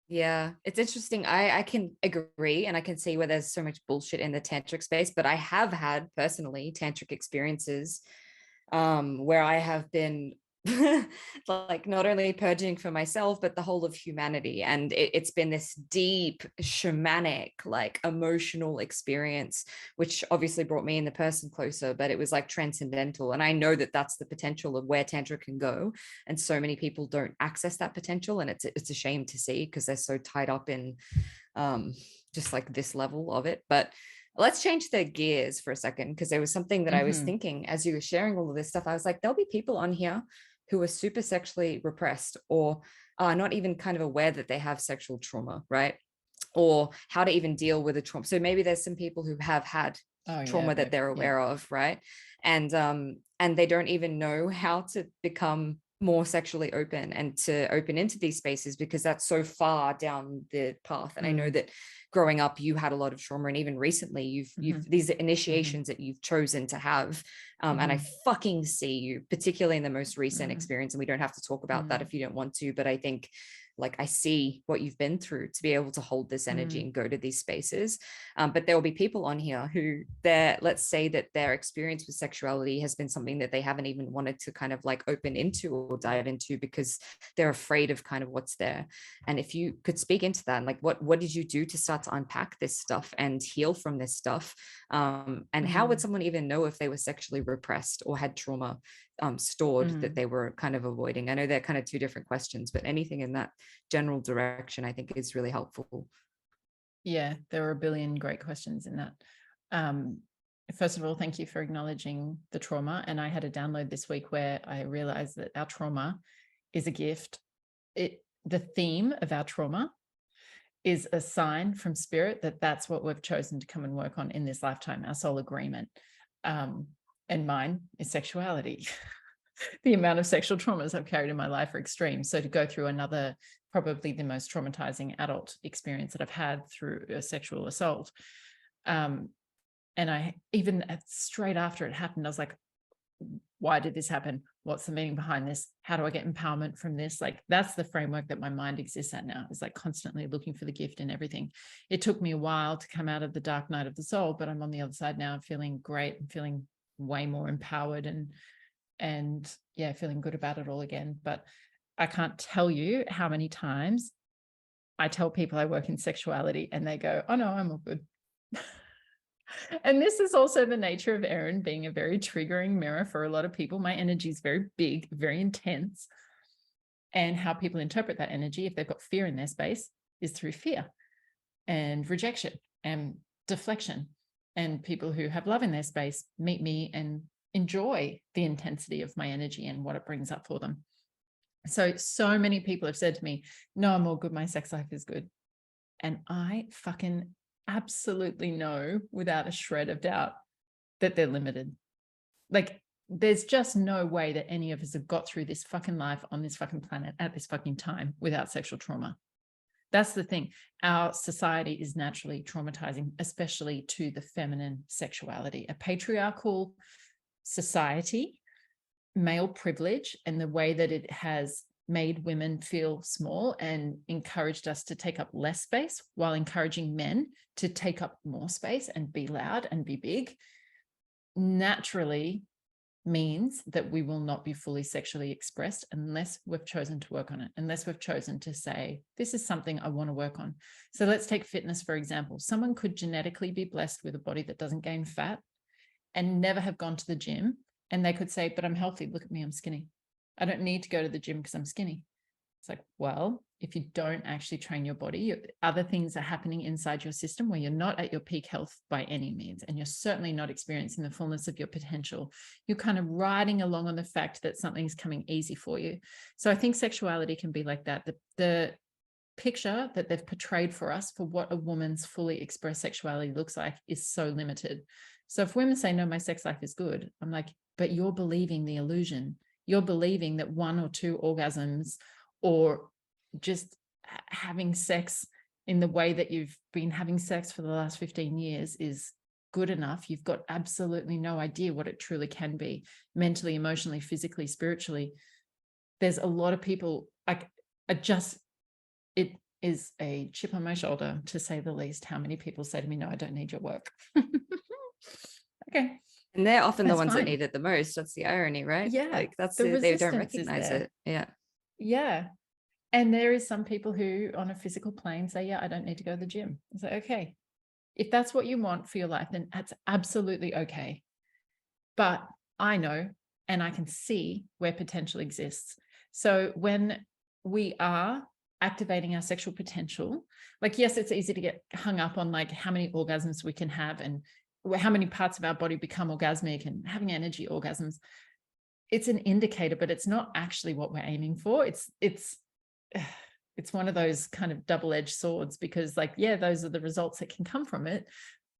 Yeah, it's interesting. I can agree, and I can see where there's so much bullshit in the tantric space, but I have had personally tantric experiences where I have been like not only purging for myself, but the whole of humanity. And it's been this deep shamanic, like emotional experience, which obviously brought me and the person closer, but it was like transcendental. And I know that that's the potential of where Tantra can go. And so many people don't access that potential. And it's a shame to see because they're so tied up in just like this level of it. But let's change the gears for a second, because there was something that I was thinking as you were sharing all of this stuff. I was like, there'll be people on here who are super sexually repressed or are not even kind of aware that they have sexual trauma, right? Or how to even deal with a trauma. So maybe there's some people who have had trauma that they're aware of, right? And they don't even know how to become more sexually open and to open into these spaces because that's so far down the path. And I know that growing up, you had a lot of trauma, and even recently, you've these initiations that you've chosen to have. And I fucking see you, particularly in the most recent experience. And we don't have to talk about that if you don't want to, but I think like I see what you've been through to be able to hold this energy and go to these spaces. But there will be people on here who let's say that their experience with sexuality has been something that they haven't even wanted to kind of like open into or dive into because they're afraid of kind of what's there. And if you could speak into that, like what did you do to start to unpack this stuff and heal from this stuff? And how would someone even know if they were sexually repressed or had trauma stored that they were kind of avoiding? I know they're kind of two different questions, but anything in that general direction I think is really helpful. Yeah, there are a billion great questions in that. First of all, thank you for acknowledging the trauma. And I had a download this week where I realized that our trauma is a gift. The theme of our trauma is a sign from spirit that that's what we've chosen to come and work on in this lifetime, our soul agreement. And mine is sexuality. The amount of sexual traumas I've carried in my life are extreme. So to go through another, probably the most traumatizing adult experience that I've had through a sexual assault. And I even straight after it happened, I was like, why did this happen? What's the meaning behind this? How do I get empowerment from this? Like, that's the framework that my mind exists at now, is like constantly looking for the gift in everything. It took me a while to come out of the dark night of the soul, but I'm on the other side now, feeling great and feeling way more empowered and yeah, feeling good about it all again. But I can't tell you how many times I tell people I work in sexuality and they go, oh no, I'm all good. And this is also the nature of Erin being a very triggering mirror for a lot of people. My energy is very big, very intense. And how people interpret that energy, if they've got fear in their space, is through fear and rejection and deflection. And people who have love in their space meet me and enjoy the intensity of my energy and what it brings up for them. So many people have said to me, no, I'm all good. My sex life is good. And I fucking absolutely know without a shred of doubt that they're limited. Like, there's just no way that any of us have got through this fucking life on this fucking planet at this fucking time without sexual trauma. That's the thing. Our society is naturally traumatizing, especially to the feminine sexuality. A patriarchal society, male privilege, and the way that it has made women feel small and encouraged us to take up less space while encouraging men to take up more space and be loud and be big, naturally means that we will not be fully sexually expressed unless we've chosen to work on it, unless we've chosen to say, this is something I want to work on. So let's take fitness, for example. Someone could genetically be blessed with a body that doesn't gain fat and never have gone to the gym. And they could say, but I'm healthy. Look at me, I'm skinny. I don't need to go to the gym because I'm skinny. It's like, well, if you don't actually train your body, other things are happening inside your system where you're not at your peak health by any means, and you're certainly not experiencing the fullness of your potential. You're kind of riding along on the fact that something's coming easy for you. So I think sexuality can be like that. The picture that they've portrayed for us for what a woman's fully expressed sexuality looks like is so limited. So if women say, no, my sex life is good, I'm like, but you're believing the illusion. You're believing that 1 or 2 orgasms, or just having sex in the way that you've been having sex for the last 15 years is good enough. You've got absolutely no idea what it truly can be, mentally, emotionally, physically, spiritually. There's a lot of people, it is a chip on my shoulder, to say the least, how many people say to me, no, I don't need your work. Okay. And they're often the That's ones that fine. need it the most. That's the irony, right? Yeah. Like that's The they don't resistance is recognize there. it. Yeah. Yeah. And there is some people who on a physical plane say, yeah, I don't need to go to the gym. It's like, okay, if that's what you want for your life, then that's absolutely okay. But I know, and I can see where potential exists. So when we are activating our sexual potential, like, yes, it's easy to get hung up on like how many orgasms we can have and how many parts of our body become orgasmic and having energy orgasms. It's an indicator, but it's not actually what we're aiming for. It's one of those kind of double-edged swords, because like, yeah, those are the results that can come from it,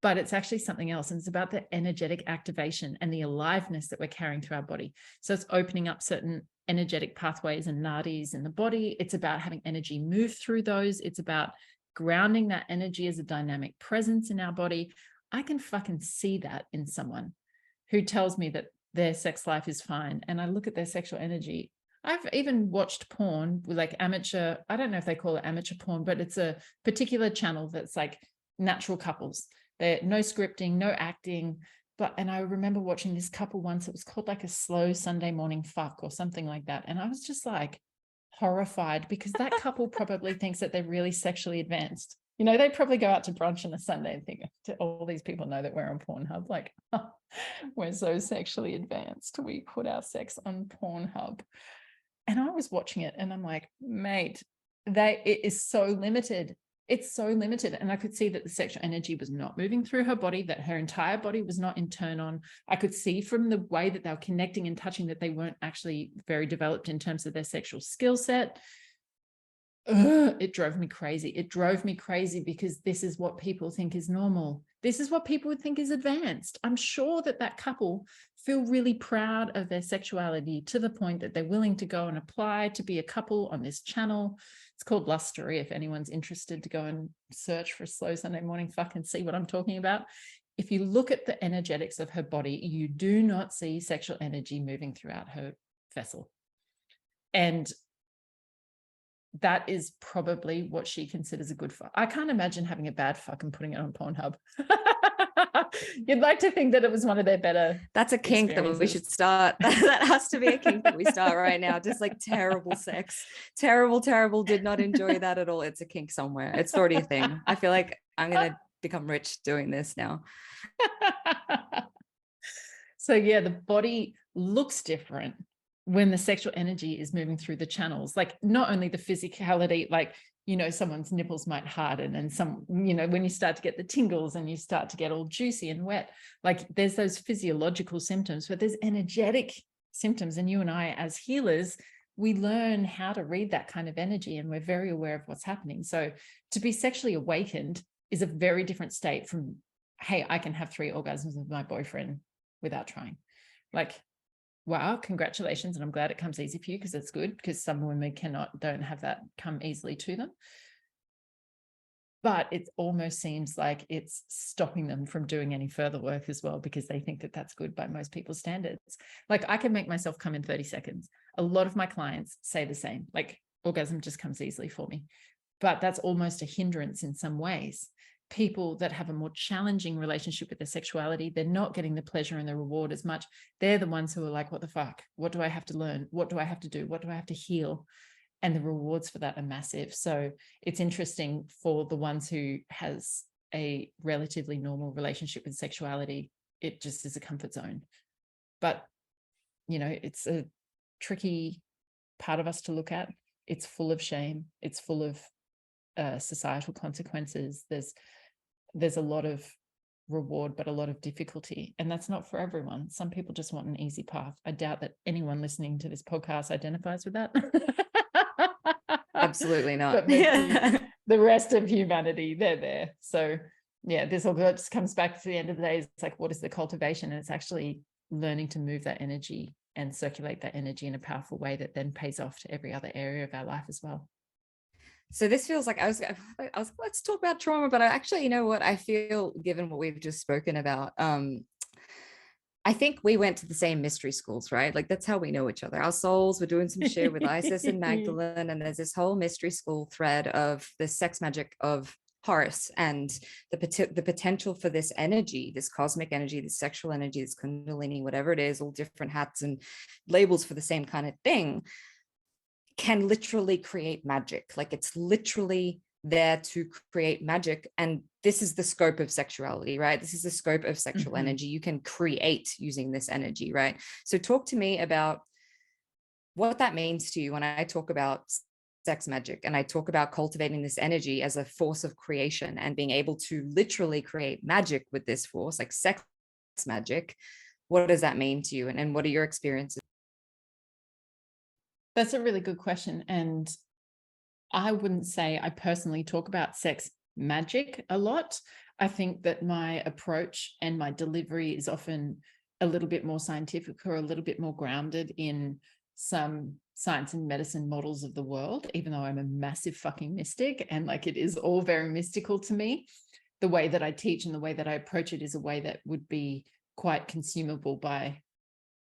but it's actually something else. And it's about the energetic activation and the aliveness that we're carrying through our body. So it's opening up certain energetic pathways and nadis in the body. It's about having energy move through those. It's about grounding that energy as a dynamic presence in our body. I can fucking see that in someone who tells me that their sex life is fine, and I look at their sexual energy. I've even watched porn with like amateur, I don't know if they call it amateur porn, but it's a particular channel that's like natural couples. They're no scripting, no acting. And I remember watching this couple once, it was called like a slow Sunday morning fuck or something like that. And I was just like horrified, because that couple probably thinks that they're really sexually advanced. You know, they probably go out to brunch on a Sunday and think, all these people know that we're on Pornhub. Like, oh, we're so sexually advanced. We put our sex on Pornhub. And I was watching it and I'm like, mate, it is so limited. It's so limited. And I could see that the sexual energy was not moving through her body, that her entire body was not in turn on. I could see from the way that they were connecting and touching that they weren't actually very developed in terms of their sexual skill set. It drove me crazy. It drove me crazy, because this is what people think is normal. This is what people would think is advanced. I'm sure that that couple feel really proud of their sexuality to the point that they're willing to go and apply to be a couple on this channel. It's called Lustery, if anyone's interested to go and search for Slow Sunday Morning Fuck and see what I'm talking about. If you look at the energetics of her body, you do not see sexual energy moving throughout her vessel. And that is probably what she considers a good fuck. I can't imagine having a bad fuck and putting it on Pornhub. You'd like to think that it was one of their better. That's a kink that we should start. That has to be a kink that we start right now. Just like terrible sex. Terrible, did not enjoy that at all. It's a kink somewhere. It's already a thing. I feel like I'm going to become rich doing this now. So yeah, the body looks different when the sexual energy is moving through the channels. Like, not only the physicality, like, you know, someone's nipples might harden, and some, you know, when you start to get the tingles and you start to get all juicy and wet, like there's those physiological symptoms, but there's energetic symptoms. And you and I, as healers, we learn how to read that kind of energy, and we're very aware of what's happening. So to be sexually awakened is a very different state from, hey, I can have 3 orgasms with my boyfriend without trying. Like, wow, congratulations. And I'm glad it comes easy for you, because it's good, because some women don't have that come easily to them. But it almost seems like it's stopping them from doing any further work as well, because they think that that's good by most people's standards. Like, I can make myself come in 30 seconds. A lot of my clients say the same, like, orgasm just comes easily for me. But that's almost a hindrance in some ways. People that have a more challenging relationship with their sexuality, they're not getting the pleasure and the reward as much. They're the ones who are like, what the fuck? What do I have to learn? What do I have to do? What do I have to heal? And the rewards for that are massive. So it's interesting for the ones who has a relatively normal relationship with sexuality, it just is a comfort zone. But, you know, it's a tricky part of us to look at. It's full of shame. It's full of societal consequences. There's a lot of reward, but a lot of difficulty. And that's not for everyone. Some people just want an easy path. I doubt that anyone listening to this podcast identifies with that. Absolutely not. But maybe the rest of humanity, they're there. So yeah, this all just comes back to the end of the day. It's like, what is the cultivation? And it's actually learning to move that energy and circulate that energy in a powerful way that then pays off to every other area of our life as well. So this feels like I was let's talk about trauma, but I actually, you know what, I feel, given what we've just spoken about, I think we went to the same mystery schools, right? Like that's how we know each other. Our souls were doing some shit with Isis and Magdalene, and there's this whole mystery school thread of the sex magic of Horus and the potential for this energy, this cosmic energy, this sexual energy, this kundalini, whatever it is, all different hats and labels for the same kind of thing, can literally create magic. Like it's literally there to create magic. And this is the scope of sexuality, right? This is the scope of sexual energy. You can create using this energy, right? So talk to me about what that means to you when I talk about sex magic and I talk about cultivating this energy as a force of creation and being able to literally create magic with this force, like sex magic. What does that mean to you? And what are your experiences? That's a really good question. And I wouldn't say I personally talk about sex magic a lot. I think that my approach and my delivery is often a little bit more scientific or a little bit more grounded in some science and medicine models of the world, even though I'm a massive fucking mystic and like it is all very mystical to me. The way that I teach and the way that I approach it is a way that would be quite consumable by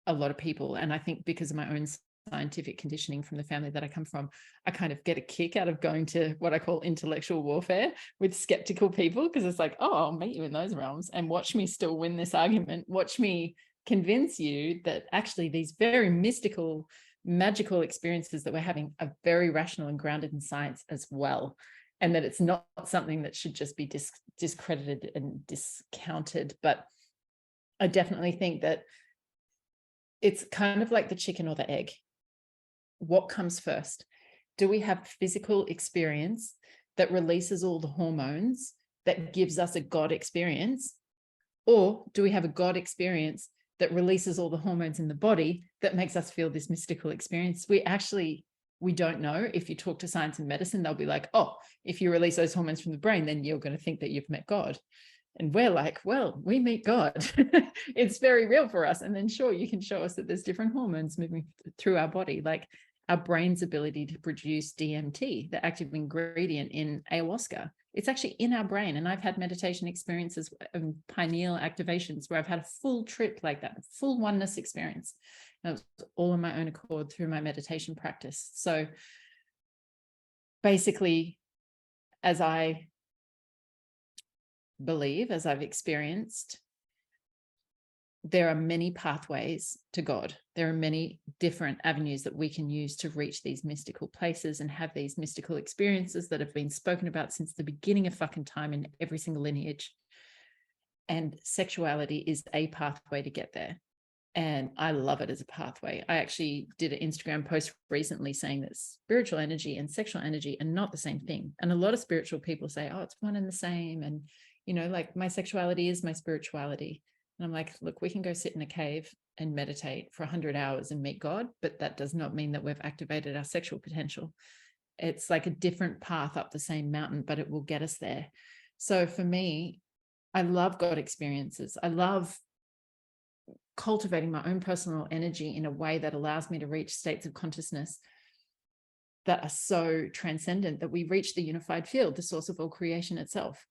a lot of people. And I think because of my own scientific conditioning from the family that I come from, I kind of get a kick out of going to what I call intellectual warfare with skeptical people, because it's like, oh, I'll meet you in those realms and watch me still win this argument. Watch me convince you that actually these very mystical, magical experiences that we're having are very rational and grounded in science as well. And that it's not something that should just be discredited and discounted. But I definitely think that it's kind of like the chicken or the egg. What comes first? Do we have physical experience that releases all the hormones that gives us a God experience? Or do we have a God experience that releases all the hormones in the body that makes us feel this mystical experience? We don't know. If you talk to science and medicine, they'll be like, oh, if you release those hormones from the brain, then you're going to think that you've met God. And we're like, well, we meet God. It's very real for us. And then sure, you can show us that there's different hormones moving through our body, like our brain's ability to produce DMT, the active ingredient in ayahuasca. It's actually in our brain. And I've had meditation experiences and pineal activations where I've had a full trip like that, full oneness experience. And it was all on my own accord through my meditation practice. So basically, as I believe, as I've experienced, there are many pathways to God. There are many different avenues that we can use to reach these mystical places and have these mystical experiences that have been spoken about since the beginning of fucking time in every single lineage. And sexuality is a pathway to get there. And I love it as a pathway. I actually did an Instagram post recently saying that spiritual energy and sexual energy are not the same thing. And a lot of spiritual people say, oh, it's one and the same. And, you know, like my sexuality is my spirituality. And I'm like, look, we can go sit in a cave and meditate for 100 hours and meet God, but that does not mean that we've activated our sexual potential. It's like a different path up the same mountain, but it will get us there. So for me, I love God experiences. I love cultivating my own personal energy in a way that allows me to reach states of consciousness that are so transcendent that we reach the unified field, the source of all creation itself.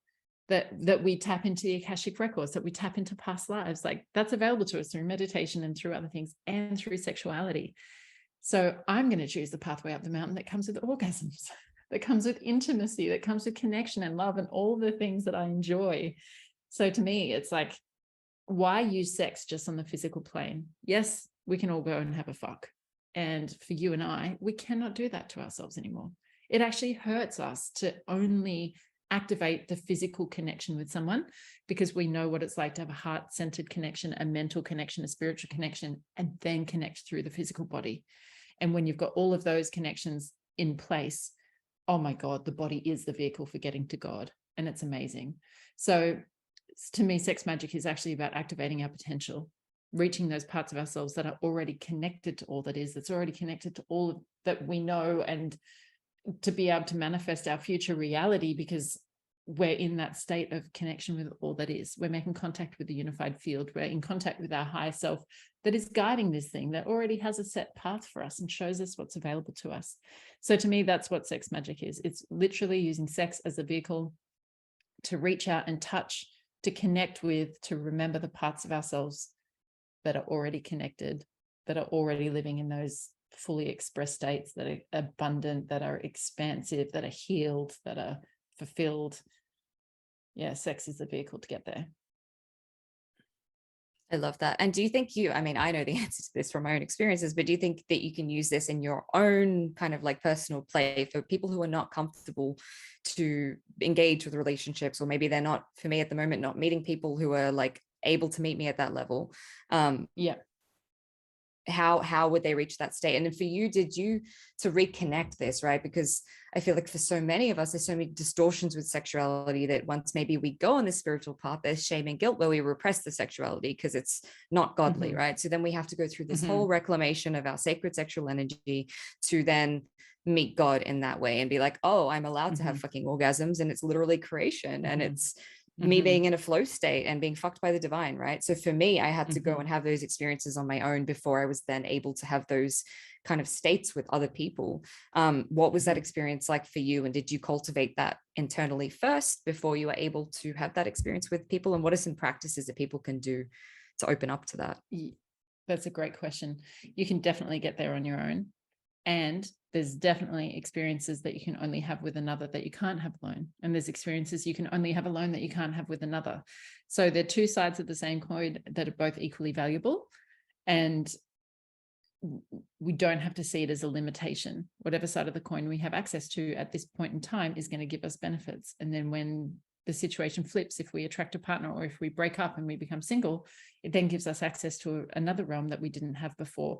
That we tap into the Akashic records, that we tap into past lives. Like that's available to us through meditation and through other things and through sexuality. So I'm going to choose the pathway up the mountain that comes with orgasms, that comes with intimacy, that comes with connection and love and all the things that I enjoy. So to me, it's like, why use sex just on the physical plane? Yes, we can all go and have a fuck. And for you and I, we cannot do that to ourselves anymore. It actually hurts us to only activate the physical connection with someone, because we know what it's like to have a heart-centered connection, a mental connection, a spiritual connection, and then connect through the physical body. And when you've got all of those connections in place, oh my God, the body is the vehicle for getting to God. And it's amazing. So to me, sex magic is actually about activating our potential, reaching those parts of ourselves that are already connected to all that is, that's already connected to all that we know, and to be able to manifest our future reality, because we're in that state of connection with all that is. We're making contact with the unified field. We're in contact with our higher self that is guiding this thing, that already has a set path for us and shows us what's available to us. So to me, that's what sex magic is. It's literally using sex as a vehicle to reach out and touch, to connect with, to remember the parts of ourselves that are already connected, that are already living in those fully expressed states, that are abundant, that are expansive, that are healed, that are fulfilled. Yeah, sex is the vehicle to get there. I love that. And do you think I mean, I know the answer to this from my own experiences, but do you think that you can use this in your own kind of like personal play for people who are not comfortable to engage with relationships, or maybe they're not, for me at the moment, not meeting people who are like able to meet me at that level? Yeah. How would they reach that state? And then for you, did you to reconnect this, right? Because I feel like for so many of us, there's so many distortions with sexuality that once maybe we go on this spiritual path, there's shame and guilt where we repress the sexuality because it's not godly, right? So then we have to go through this whole reclamation of our sacred sexual energy to then meet God in that way and be like, oh, I'm allowed to have fucking orgasms, and it's literally creation, and it's me being in a flow state and being fucked by the divine, right? So for me, I had to go and have those experiences on my own before I was then able to have those kind of states with other people. What was that experience like for you? And did you cultivate that internally first before you were able to have that experience with people? And what are some practices that people can do to open up to that? That's a great question. You can definitely get there on your own. And there's definitely experiences that you can only have with another that you can't have alone. And there's experiences you can only have alone that you can't have with another. So they're two sides of the same coin that are both equally valuable. And we don't have to see it as a limitation. Whatever side of the coin we have access to at this point in time is going to give us benefits. And then when the situation flips, if we attract a partner or if we break up and we become single, it then gives us access to another realm that we didn't have before.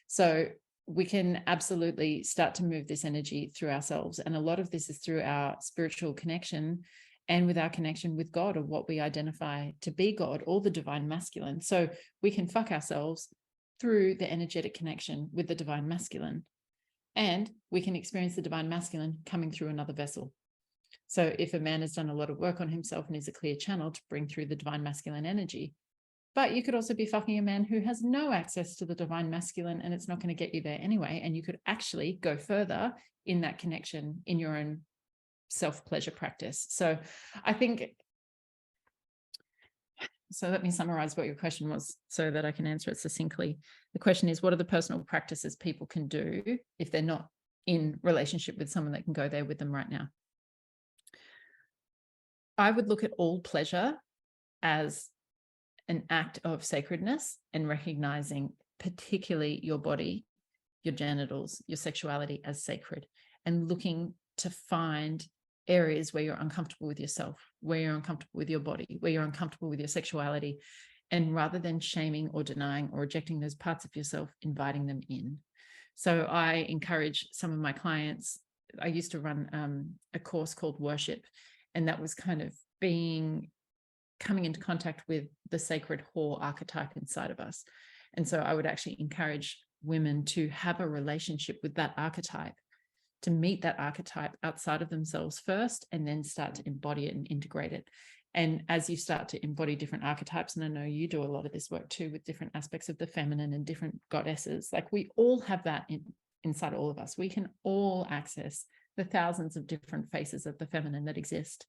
So we can absolutely start to move this energy through ourselves. And a lot of this is through our spiritual connection and with our connection with God, or what we identify to be God, or the divine masculine. So we can fuck ourselves through the energetic connection with the divine masculine. And we can experience the divine masculine coming through another vessel. So if a man has done a lot of work on himself and is a clear channel to bring through the divine masculine energy, but you could also be fucking a man who has no access to the divine masculine, and it's not going to get you there anyway. And you could actually go further in that connection in your own self-pleasure practice. So I think, so let me summarize what your question was so that I can answer it succinctly. The question is, what are the personal practices people can do if they're not in relationship with someone that can go there with them right now? I would look at all pleasure as an act of sacredness, and recognizing particularly your body, your genitals, your sexuality as sacred, and looking to find areas where you're uncomfortable with yourself, where you're uncomfortable with your body, where you're uncomfortable with your sexuality. And rather than shaming or denying or rejecting those parts of yourself, inviting them in. So I encourage some of my clients, I used to run a course called Worship, and that was kind of coming into contact with the sacred whore archetype inside of us. And so I would actually encourage women to have a relationship with that archetype, to meet that archetype outside of themselves first, and then start to embody it and integrate it. And as you start to embody different archetypes, and I know you do a lot of this work too with different aspects of the feminine and different goddesses, like we all have that inside all of us. We can all access the thousands of different faces of the feminine that exist,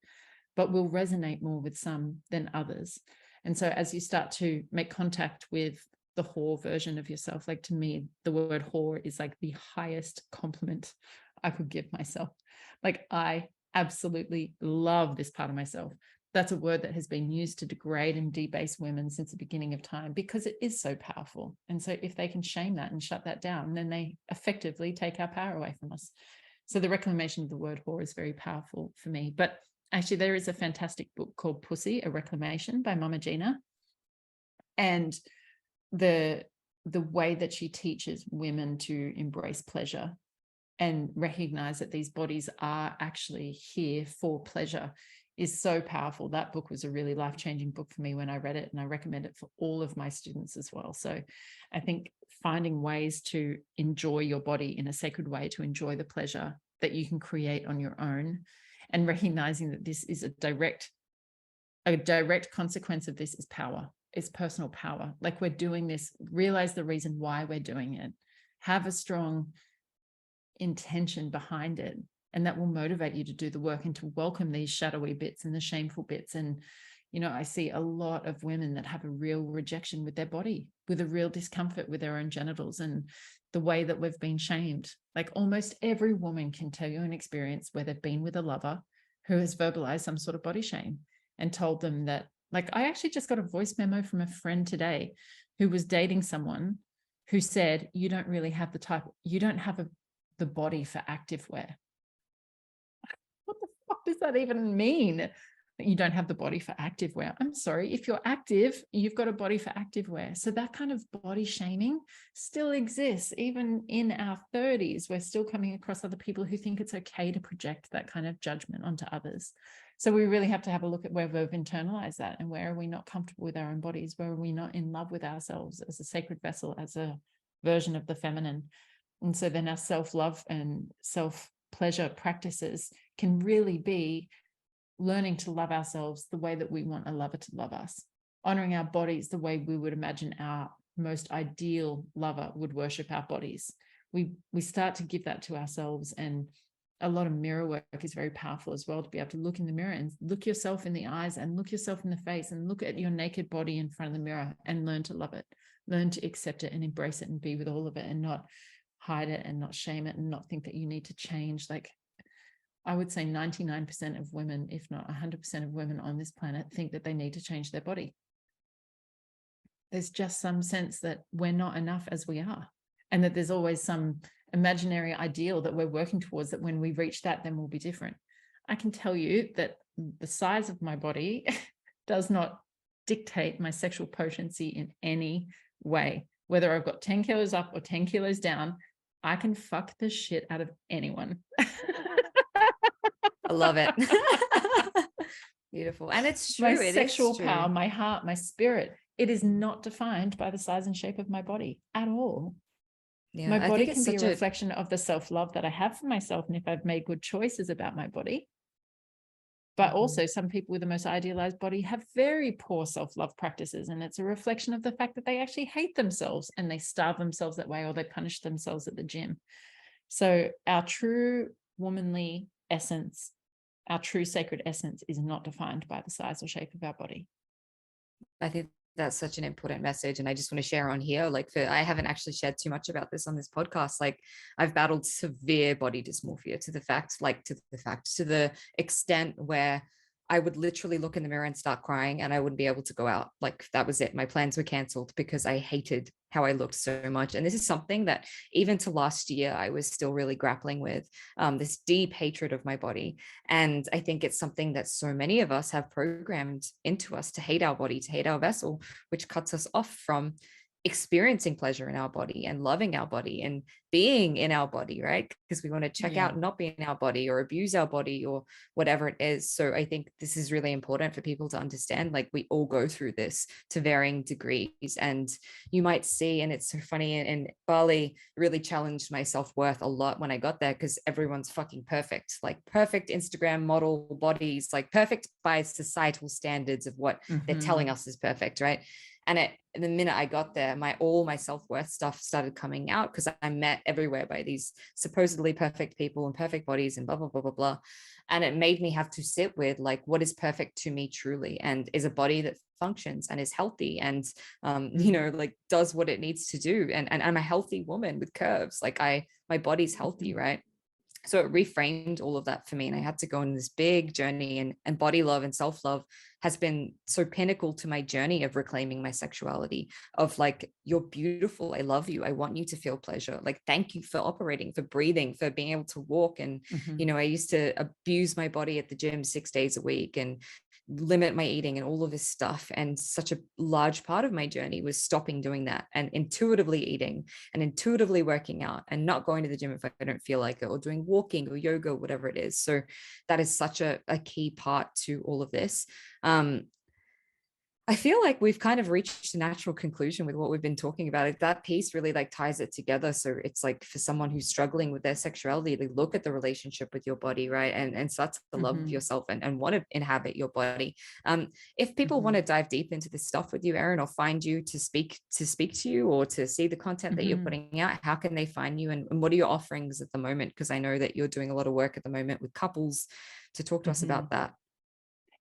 but will resonate more with some than others. And so as you start to make contact with the whore version of yourself, like to me, the word whore is like the highest compliment I could give myself. Like I absolutely love this part of myself. That's a word that has been used to degrade and debase women since the beginning of time, because it is so powerful. And so if they can shame that and shut that down, then they effectively take our power away from us. So the reclamation of the word whore is very powerful for me. But actually, there is a fantastic book called Pussy, A Reclamation by Mama Gina. And the way that she teaches women to embrace pleasure and recognize that these bodies are actually here for pleasure is so powerful. That book was a really life-changing book for me when I read it, and I recommend it for all of my students as well. So I think finding ways to enjoy your body in a sacred way, to enjoy the pleasure that you can create on your own, and recognizing that this is a direct consequence of this is power. It's personal power. Like, we're doing this, realize the reason why we're doing it, have a strong intention behind it, and that will motivate you to do the work and to welcome these shadowy bits and the shameful bits. And I see a lot of women that have a real rejection with their body, with a real discomfort with their own genitals and the way that we've been shamed. Like, almost every woman can tell you an experience where they've been with a lover who has verbalized some sort of body shame and told them that, like, I actually just got a voice memo from a friend today who was dating someone who said, you don't have the body for activewear. What the fuck does that even mean? You don't have the body for activewear. I'm sorry, if you're active, you've got a body for activewear. So that kind of body shaming still exists. Even in our 30s, we're still coming across other people who think it's okay to project that kind of judgment onto others. So we really have to have a look at where we've internalized that, and where are we not comfortable with our own bodies, where are we not in love with ourselves as a sacred vessel, as a version of the feminine. And so then our self-love and self-pleasure practices can really be learning to love ourselves the way that we want a lover to love us, honoring our bodies the way we would imagine our most ideal lover would worship our bodies. We start to give that to ourselves, and a lot of mirror work is very powerful as well, to be able to look in the mirror and look yourself in the eyes and look yourself in the face and look at your naked body in front of the mirror and learn to love it, learn to accept it and embrace it and be with all of it, and not hide it and not shame it and not think that you need to change. Like, I would say 99% of women, if not 100% of women on this planet, think that they need to change their body. There's just some sense that we're not enough as we are, and that there's always some imaginary ideal that we're working towards, that when we reach that, then we'll be different. I can tell you that the size of my body does not dictate my sexual potency in any way. Whether I've got 10 kilos up or 10 kilos down, I can fuck the shit out of anyone. I love it. Beautiful. And it's true. My it sexual is true. power, my heart, my spirit, it is not defined by the size and shape of my body at all. Yeah, My I body think can it's be a such reflection of the self-love that I have for myself, and if I've made good choices about my body. But also, some people with the most idealized body have very poor self-love practices, and it's a reflection of the fact that they actually hate themselves and they starve themselves that way, or they punish themselves at the gym. So our true womanly essence, our true sacred essence, is not defined by the size or shape of our body. I think that's such an important message, and I just want to share on here, like, I haven't actually shared too much about this on this podcast. Like, I've battled severe body dysmorphia to the extent where I would literally look in the mirror and start crying, and I wouldn't be able to go out. Like, that was it. My plans were canceled because I hated how I looked so much. And this is something that even to last year, I was still really grappling with, this deep hatred of my body. And I think it's something that so many of us have programmed into us, to hate our body, to hate our vessel, which cuts us off from experiencing pleasure in our body and loving our body and being in our body, right? Because we want to check out and not be in our body or abuse our body or whatever it is. So I think this is really important for people to understand. Like, we all go through this to varying degrees. And you might see, and it's so funny, and Bali really challenged my self-worth a lot when I got there, because everyone's fucking perfect, like perfect Instagram model bodies, like perfect by societal standards of what they're telling us is perfect, right? And the minute I got there, all my self-worth stuff started coming out, because I'm met everywhere by these supposedly perfect people and perfect bodies and blah, blah, blah, blah, blah. And it made me have to sit with, like, what is perfect to me truly, and is a body that functions and is healthy and, like, does what it needs to do. And I'm a healthy woman with curves. Like, my body's healthy, right? So it reframed all of that for me. And I had to go on this big journey, and body love and self-love has been so pinnacle to my journey of reclaiming my sexuality, of like, you're beautiful. I love you. I want you to feel pleasure. Like, thank you for operating, for breathing, for being able to walk. And, I used to abuse my body at the gym 6 days a week and limit my eating and all of this stuff. And such a large part of my journey was stopping doing that and intuitively eating and intuitively working out and not going to the gym if I don't feel like it, or doing walking or yoga, whatever it is. So that is such a key part to all of this. I feel like we've kind of reached a natural conclusion with what we've been talking about. That piece really like ties it together. So it's like, for someone who's struggling with their sexuality, they look at the relationship with your body, right? And start to love yourself and want to inhabit your body. If people want to dive deep into this stuff with you, Erin, or find you to speak to you, or to see the content that you're putting out, how can they find you? And what are your offerings at the moment? Because I know that you're doing a lot of work at the moment with couples. To talk to us about that.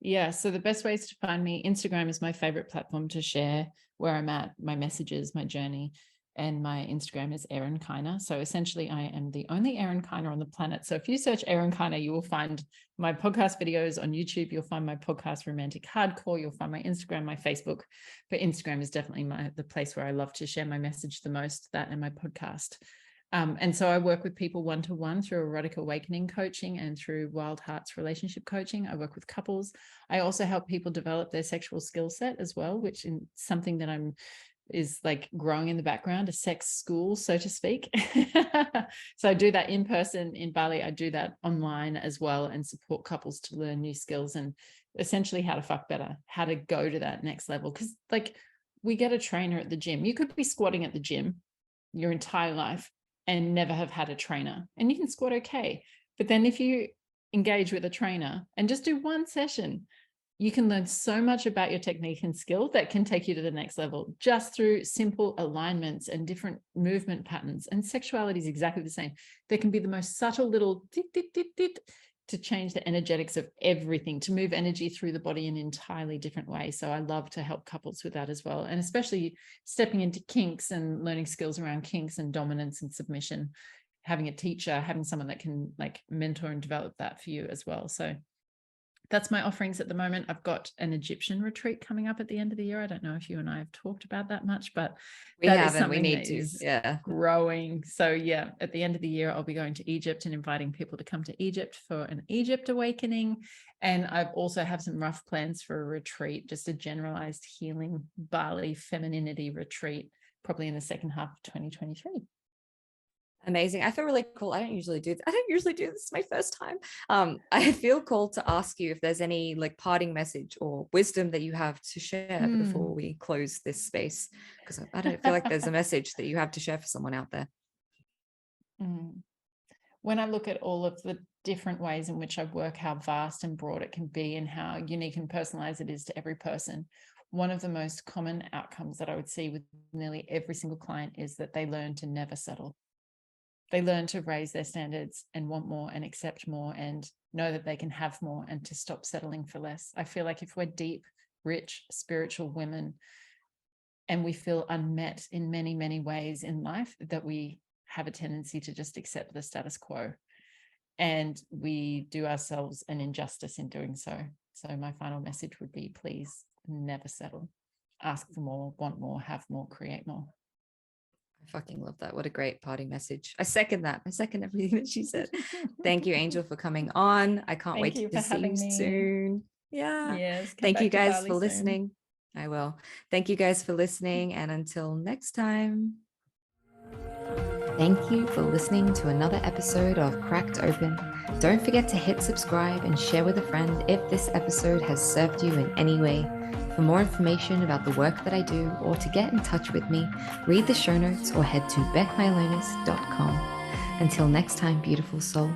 Yeah, so the best ways to find me, Instagram is my favorite platform to share where I'm at, my messages, my journey. And my Instagram is Erin Kyna. So essentially, I am the only Erin Kyna on the planet. So if you search Erin Kyna, you will find my podcast videos on YouTube. You'll find my podcast, Romantic Hardcore. You'll find my Instagram, my Facebook. But Instagram is definitely the place where I love to share my message the most, that and my podcast. And so I work with people one-to-one through erotic awakening coaching and through Wild Hearts relationship coaching. I work with couples. I also help people develop their sexual skill set as well, which is something that is like growing in the background, a sex school, so to speak. So I do that in person in Bali. I do that online as well, and support couples to learn new skills and essentially how to fuck better, how to go to that next level. Because like, we get a trainer at the gym. You could be squatting at the gym your entire life and never have had a trainer, and you can squat okay. But then if you engage with a trainer and just do one session, you can learn so much about your technique and skill that can take you to the next level just through simple alignments and different movement patterns. And sexuality is exactly the same. There can be the most subtle little dit, dit, dit, dit, to change the energetics of everything, to move energy through the body in an entirely different way. So I love to help couples with that as well. And especially stepping into kinks and learning skills around kinks and dominance and submission, having a teacher, having someone that can like mentor and develop that for you as well. So that's my offerings at the moment. I've got an Egyptian retreat coming up at the end of the year. I don't know if you and I have talked about that much, but that is something that is growing. So yeah, at the end of the year, I'll be going to Egypt and inviting people to come to Egypt for an Egypt awakening. And I've also have some rough plans for a retreat, just a generalized healing Bali femininity retreat, probably in the second half of 2023. Amazing. I feel really cool. I don't usually do this. It's my first time. I feel cool to ask you if there's any like parting message or wisdom that you have to share before we close this space, because I don't feel like there's a message that you have to share for someone out there. When I look at all of the different ways in which I work, how vast and broad it can be and how unique and personalized it is to every person, one of the most common outcomes that I would see with nearly every single client is that they learn to never settle. They learn to raise their standards and want more and accept more and know that they can have more and to stop settling for less. I feel like if we're deep, rich, spiritual women and we feel unmet in many, many ways in life, that we have a tendency to just accept the status quo. And we do ourselves an injustice in doing so. So my final message would be, please never settle. Ask for more, want more, have more, create more. I fucking love that. What a great parting message. I second that. I second everything that she said. Thank you, Angel, for coming on. I can't wait to see you soon. Yeah. Yes. Thank you guys for listening. I will. Thank you guys for listening. And until next time. Thank you for listening to another episode of Cracked Open. Don't forget to hit subscribe and share with a friend if this episode has served you in any way. For more information about the work that I do or to get in touch with me, read the show notes or head to beckmylonas.com. Until next time, beautiful soul.